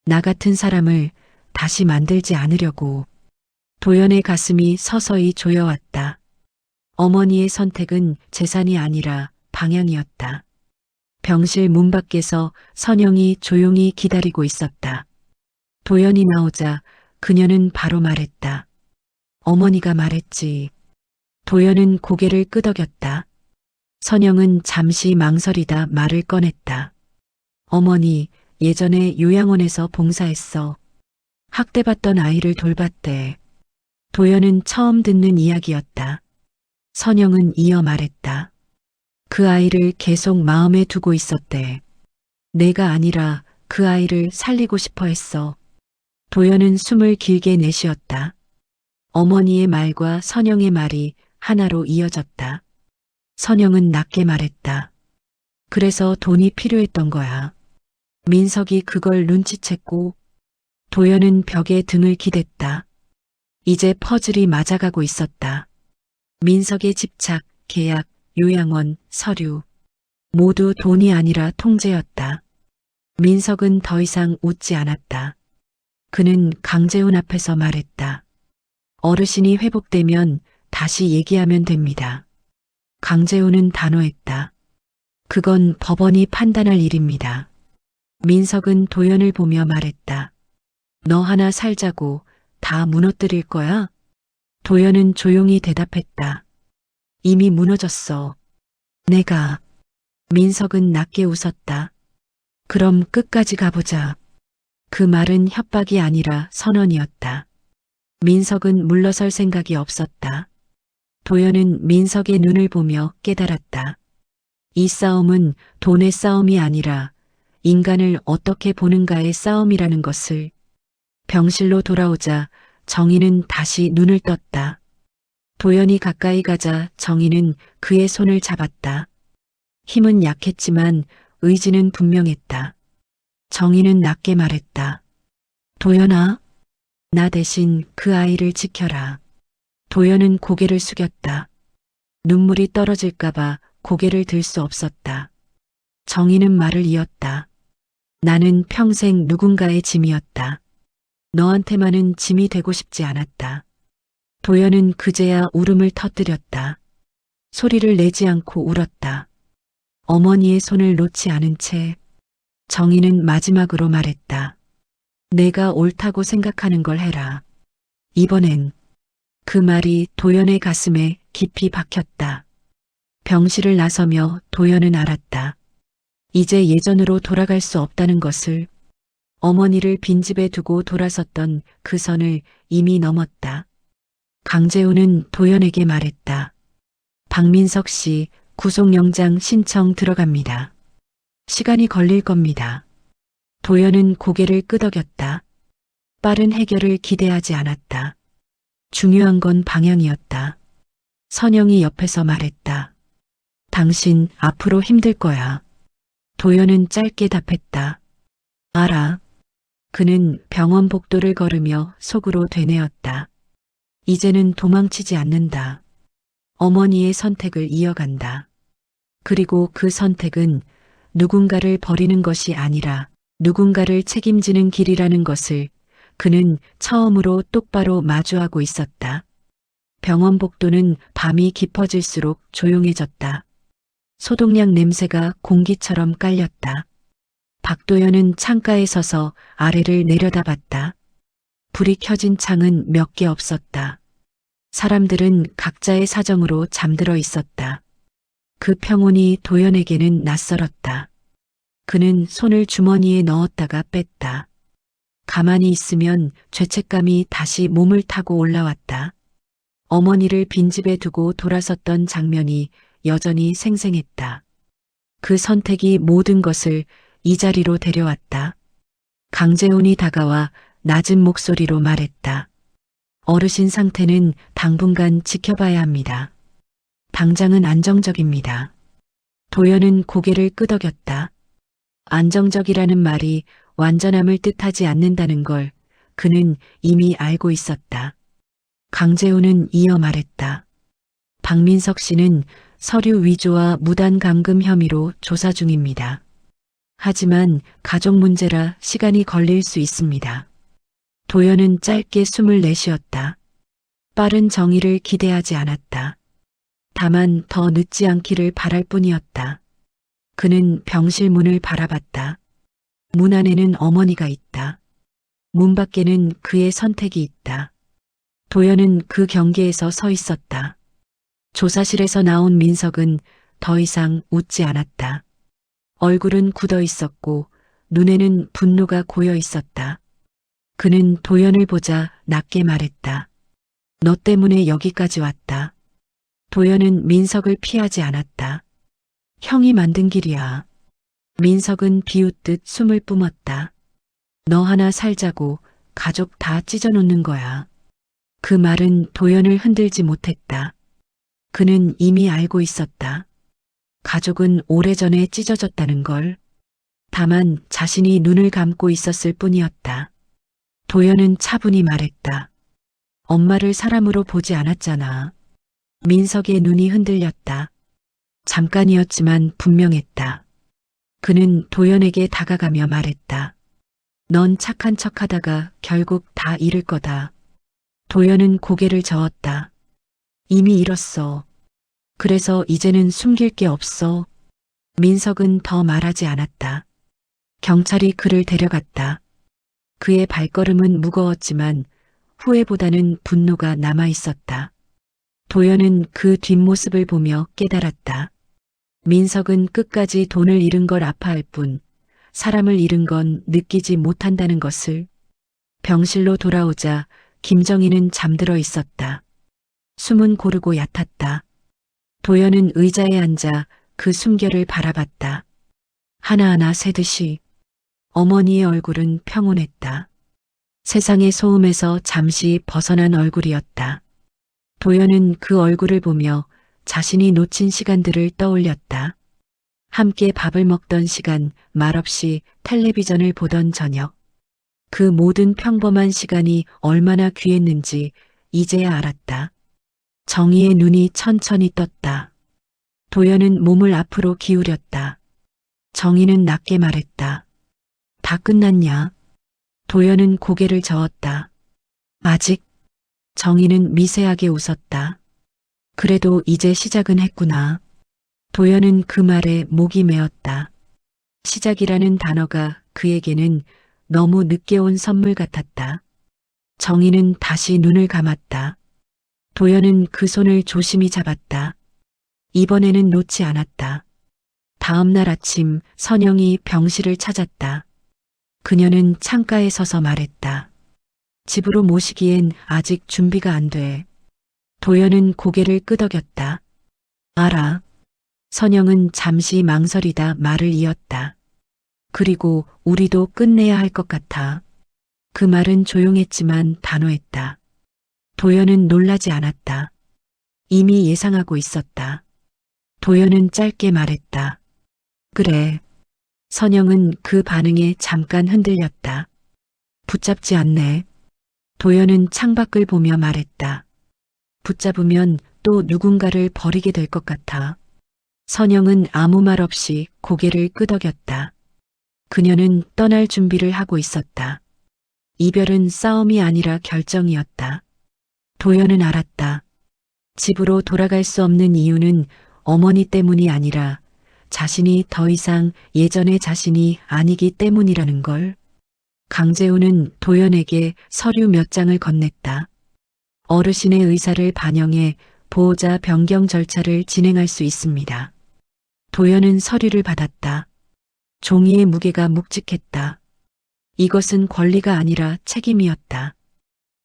나 같은 사람을 다시 만들지 않으려고. 도연의 가슴이 서서히 조여왔다. 어머니의 선택은 재산이 아니라 방향이었다. 병실 문 밖에서 선영이 조용히 기다리고 있었다. 도연이 나오자 그녀는 바로 말했다. 어머니가 말했지. 도연은 고개를 끄덕였다. 선영은 잠시 망설이다 말을 꺼냈다. 어머니, 예전에 요양원에서 봉사했어. 학대받던 아이를 돌봤대. 도연은 처음 듣는 이야기였다. 선영은 이어 말했다. 그 아이를 계속 마음에 두고 있었대. 내가 아니라 그 아이를 살리고 싶어 했어. 도연은 숨을 길게 내쉬었다. 어머니의 말과 선영의 말이 하나로 이어졌다. 선영은 낮게 말했다. 그래서 돈이 필요했던 거야. 민석이 그걸 눈치챘고 도연은 벽에 등을 기댔다. 이제 퍼즐이 맞아가고 있었다. 민석의 집착, 계약, 요양원, 서류. 모두 돈이 아니라 통제였다. 민석은 더 이상 웃지 않았다. 그는 강재훈 앞에서 말했다. 어르신이 회복되면 다시 얘기하면 됩니다. 강재훈은 단호했다. 그건 법원이 판단할 일입니다. 민석은 도연을 보며 말했다. 너 하나 살자고 다 무너뜨릴 거야? 도연은 조용히 대답했다. 이미 무너졌어. 내가. 민석은 낮게 웃었다. 그럼 끝까지 가보자. 그 말은 협박이 아니라 선언이었다. 민석은 물러설 생각이 없었다. 도연은 민석의 눈을 보며 깨달았다. 이 싸움은 돈의 싸움이 아니라 인간을 어떻게 보는가의 싸움이라는 것을. 병실로 돌아오자 정희는 다시 눈을 떴다. 도연이 가까이 가자 정희는 그의 손을 잡았다. 힘은 약했지만 의지는 분명했다. 정희는 낮게 말했다. 도연아, 나 대신 그 아이를 지켜라. 도연은 고개를 숙였다. 눈물이 떨어질까봐 고개를 들 수 없었다. 정희는 말을 이었다. 나는 평생 누군가의 짐이었다. 너한테만은 짐이 되고 싶지 않았다. 도연은 그제야 울음을 터뜨렸다. 소리를 내지 않고 울었다. 어머니의 손을 놓지 않은 채 정희는 마지막으로 말했다. 내가 옳다고 생각하는 걸 해라. 이번엔. 그 말이 도연의 가슴에 깊이 박혔다. 병실을 나서며 도연은 알았다. 이제 예전으로 돌아갈 수 없다는 것을. 어머니를 빈집에 두고 돌아섰던 그 선을 이미 넘었다. 강재우는 도연에게 말했다. 박민석 씨 구속영장 신청 들어갑니다. 시간이 걸릴 겁니다. 도연은 고개를 끄덕였다. 빠른 해결을 기대하지 않았다. 중요한 건 방향이었다. 선영이 옆에서 말했다. 당신 앞으로 힘들 거야. 도연은 짧게 답했다. 알아. 그는 병원 복도를 걸으며 속으로 되뇌었다. 이제는 도망치지 않는다. 어머니의 선택을 이어간다. 그리고 그 선택은 누군가를 버리는 것이 아니라 누군가를 책임지는 길이라는 것을 그는 처음으로 똑바로 마주하고 있었다. 병원 복도는 밤이 깊어질수록 조용해졌다. 소독약 냄새가 공기처럼 깔렸다. 박도연은 창가에 서서 아래를 내려다봤다. 불이 켜진 창은 몇 개 없었다. 사람들은 각자의 사정으로 잠들어 있었다. 그 평온이 도연에게는 낯설었다. 그는 손을 주머니에 넣었다가 뺐다. 가만히 있으면 죄책감이 다시 몸을 타고 올라왔다. 어머니를 빈집에 두고 돌아섰던 장면이 여전히 생생했다. 그 선택이 모든 것을 이 자리로 데려왔다. 강재훈이 다가와 낮은 목소리로 말했다. 어르신 상태는 당분간 지켜봐야 합니다. 당장은 안정적입니다. 도연은 고개를 끄덕였다. 안정적이라는 말이 완전함을 뜻하지 않는다는 걸 그는 이미 알고 있었다. 강재훈은 이어 말했다. 박민석 씨는 서류 위조와 무단 감금 혐의로 조사 중입니다. 하지만 가족 문제라 시간이 걸릴 수 있습니다. 도연은 짧게 숨을 내쉬었다. 빠른 정의를 기대하지 않았다. 다만 더 늦지 않기를 바랄 뿐이었다. 그는 병실 문을 바라봤다. 문 안에는 어머니가 있다. 문 밖에는 그의 선택이 있다. 도연은 그 경계에서 서 있었다. 조사실에서 나온 민석은 더 이상 웃지 않았다. 얼굴은 굳어 있었고 눈에는 분노가 고여 있었다. 그는 도연을 보자 낮게 말했다. 너 때문에 여기까지 왔다. 도연은 민석을 피하지 않았다. 형이 만든 길이야. 민석은 비웃듯 숨을 뿜었다. 너 하나 살자고 가족 다 찢어놓는 거야. 그 말은 도연을 흔들지 못했다. 그는 이미 알고 있었다. 가족은 오래전에 찢어졌다는 걸. 다만 자신이 눈을 감고 있었을 뿐이었다. 도연은 차분히 말했다. 엄마를 사람으로 보지 않았잖아. 민석의 눈이 흔들렸다. 잠깐이었지만 분명했다. 그는 도연에게 다가가며 말했다. 넌 착한 척하다가 결국 다 잃을 거다. 도연은 고개를 저었다. 이미 잃었어. 그래서 이제는 숨길 게 없어. 민석은 더 말하지 않았다. 경찰이 그를 데려갔다. 그의 발걸음은 무거웠지만 후회보다는 분노가 남아 있었다. 도연은 그 뒷모습을 보며 깨달았다. 민석은 끝까지 돈을 잃은 걸 아파할 뿐 사람을 잃은 건 느끼지 못한다는 것을. 병실로 돌아오자 김정희는 잠들어 있었다. 숨은 고르고 얕았다. 도연은 의자에 앉아 그 숨결을 바라봤다. 하나하나 새듯이. 어머니의 얼굴은 평온했다. 세상의 소음에서 잠시 벗어난 얼굴이었다. 도연은 그 얼굴을 보며 자신이 놓친 시간들을 떠올렸다. 함께 밥을 먹던 시간, 말없이 텔레비전을 보던 저녁. 그 모든 평범한 시간이 얼마나 귀했는지 이제야 알았다. 정희의 눈이 천천히 떴다. 도연은 몸을 앞으로 기울였다. 정희는 낮게 말했다. 다 끝났냐? 도연은 고개를 저었다. 아직? 정희는 미세하게 웃었다. 그래도 이제 시작은 했구나. 도연은 그 말에 목이 메었다. 시작이라는 단어가 그에게는 너무 늦게 온 선물 같았다. 정희는 다시 눈을 감았다. 도연은 그 손을 조심히 잡았다. 이번에는 놓지 않았다. 다음 날 아침 선영이 병실을 찾았다. 그녀는 창가에 서서 말했다. 집으로 모시기엔 아직 준비가 안 돼. 도연은 고개를 끄덕였다. 알아. 선영은 잠시 망설이다 말을 이었다. 그리고 우리도 끝내야 할 것 같아. 그 말은 조용했지만 단호했다. 도연은 놀라지 않았다. 이미 예상하고 있었다. 도연은 짧게 말했다. 그래. 선영은 그 반응에 잠깐 흔들렸다. 붙잡지 않네. 도연은 창밖을 보며 말했다. 붙잡으면 또 누군가를 버리게 될 것 같아. 선영은 아무 말 없이 고개를 끄덕였다. 그녀는 떠날 준비를 하고 있었다. 이별은 싸움이 아니라 결정이었다. 도연은 알았다. 집으로 돌아갈 수 없는 이유는 어머니 때문이 아니라 자신이 더 이상 예전의 자신이 아니기 때문이라는 걸. 강재우는 도연에게 서류 몇 장을 건넸다. 어르신의 의사를 반영해 보호자 변경 절차를 진행할 수 있습니다. 도연은 서류를 받았다. 종이의 무게가 묵직했다. 이것은 권리가 아니라 책임이었다.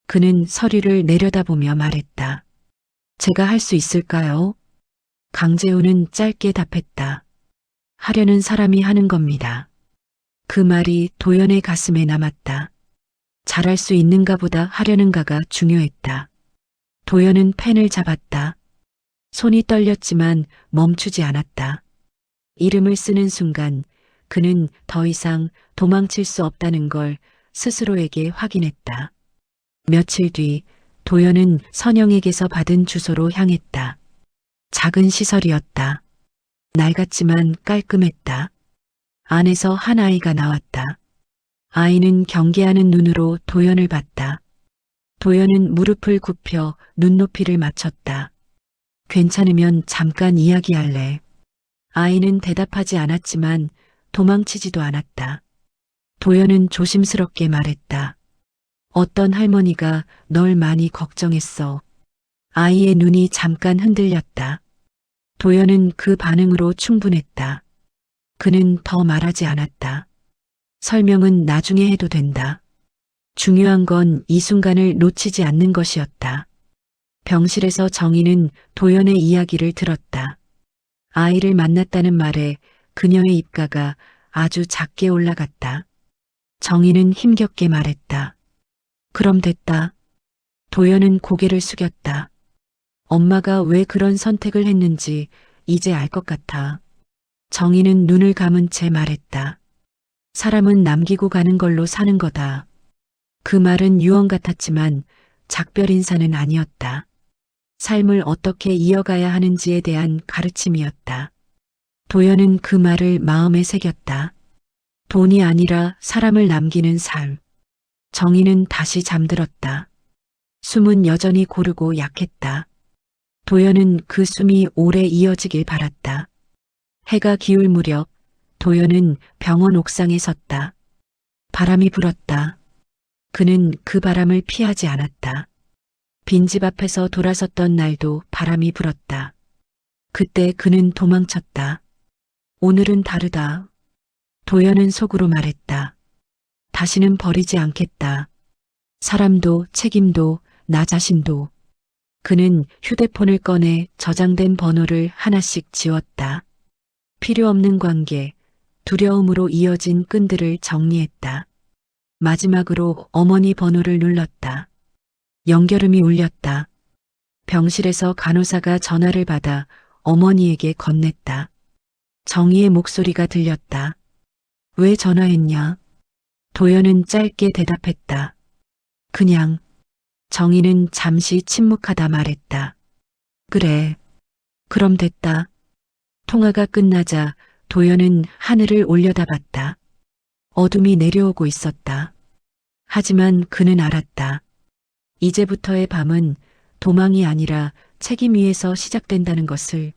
그는 서류를 내려다보며 말했다. 제가 할 수 있을까요? 강재우는 짧게 답했다. 하려는 사람이 하는 겁니다. 그 말이 도연의 가슴에 남았다. 잘할 수 있는가 보다 하려는가가 중요했다. 도연은 펜을 잡았다. 손이 떨렸지만 멈추지 않았다. 이름을 쓰는 순간 그는 더 이상 도망칠 수 없다는 걸 스스로에게 확인했다. 며칠 뒤 도연은 선영에게서 받은 주소로 향했다. 작은 시설이었다. 낡았지만 깔끔했다. 안에서 한 아이가 나왔다. 아이는 경계하는 눈으로 도연을 봤다. 도연은 무릎을 굽혀 눈높이를 맞췄다. 괜찮으면 잠깐 이야기할래. 아이는 대답하지 않았지만 도망치지도 않았다. 도연은 조심스럽게 말했다. 어떤 할머니가 널 많이 걱정했어. 아이의 눈이 잠깐 흔들렸다. 도연은 그 반응으로 충분했다. 그는 더 말하지 않았다. 설명은 나중에 해도 된다. 중요한 건 이 순간을 놓치지 않는 것이었다. 병실에서 정희는 도연의 이야기를 들었다. 아이를 만났다는 말에 그녀의 입가가 아주 작게 올라갔다. 정희는 힘겹게 말했다. 그럼 됐다. 도연은 고개를 숙였다. 엄마가 왜 그런 선택을 했는지 이제 알 것 같아. 정희는 눈을 감은 채 말했다. 사람은 남기고 가는 걸로 사는 거다. 그 말은 유언 같았지만 작별 인사는 아니었다. 삶을 어떻게 이어가야 하는지에 대한 가르침이었다. 도연은 그 말을 마음에 새겼다. 돈이 아니라 사람을 남기는 삶. 정희는 다시 잠들었다. 숨은 여전히 고르고 약했다. 도연은 그 숨이 오래 이어지길 바랐다. 해가 기울 무렵 도연은 병원 옥상에 섰다. 바람이 불었다. 그는 그 바람을 피하지 않았다. 빈집 앞에서 돌아섰던 날도 바람이 불었다. 그때 그는 도망쳤다. 오늘은 다르다. 도연은 속으로 말했다. 다시는 버리지 않겠다. 사람도 책임도 나 자신도. 그는 휴대폰을 꺼내 저장된 번호를 하나씩 지웠다. 필요 없는 관계, 두려움으로 이어진 끈들을 정리했다. 마지막으로 어머니 번호를 눌렀다. 연결음이 울렸다. 병실에서 간호사가 전화를 받아 어머니에게 건넸다. 정희의 목소리가 들렸다. 왜 전화했냐? 도연은 짧게 대답했다. 그냥. 정희는 잠시 침묵하다 말했다. 그래. 그럼 됐다. 통화가 끝나자 도연은 하늘을 올려다봤다. 어둠이 내려오고 있었다. 하지만 그는 알았다. 이제부터의 밤은 도망이 아니라 책임 위에서 시작된다는 것을.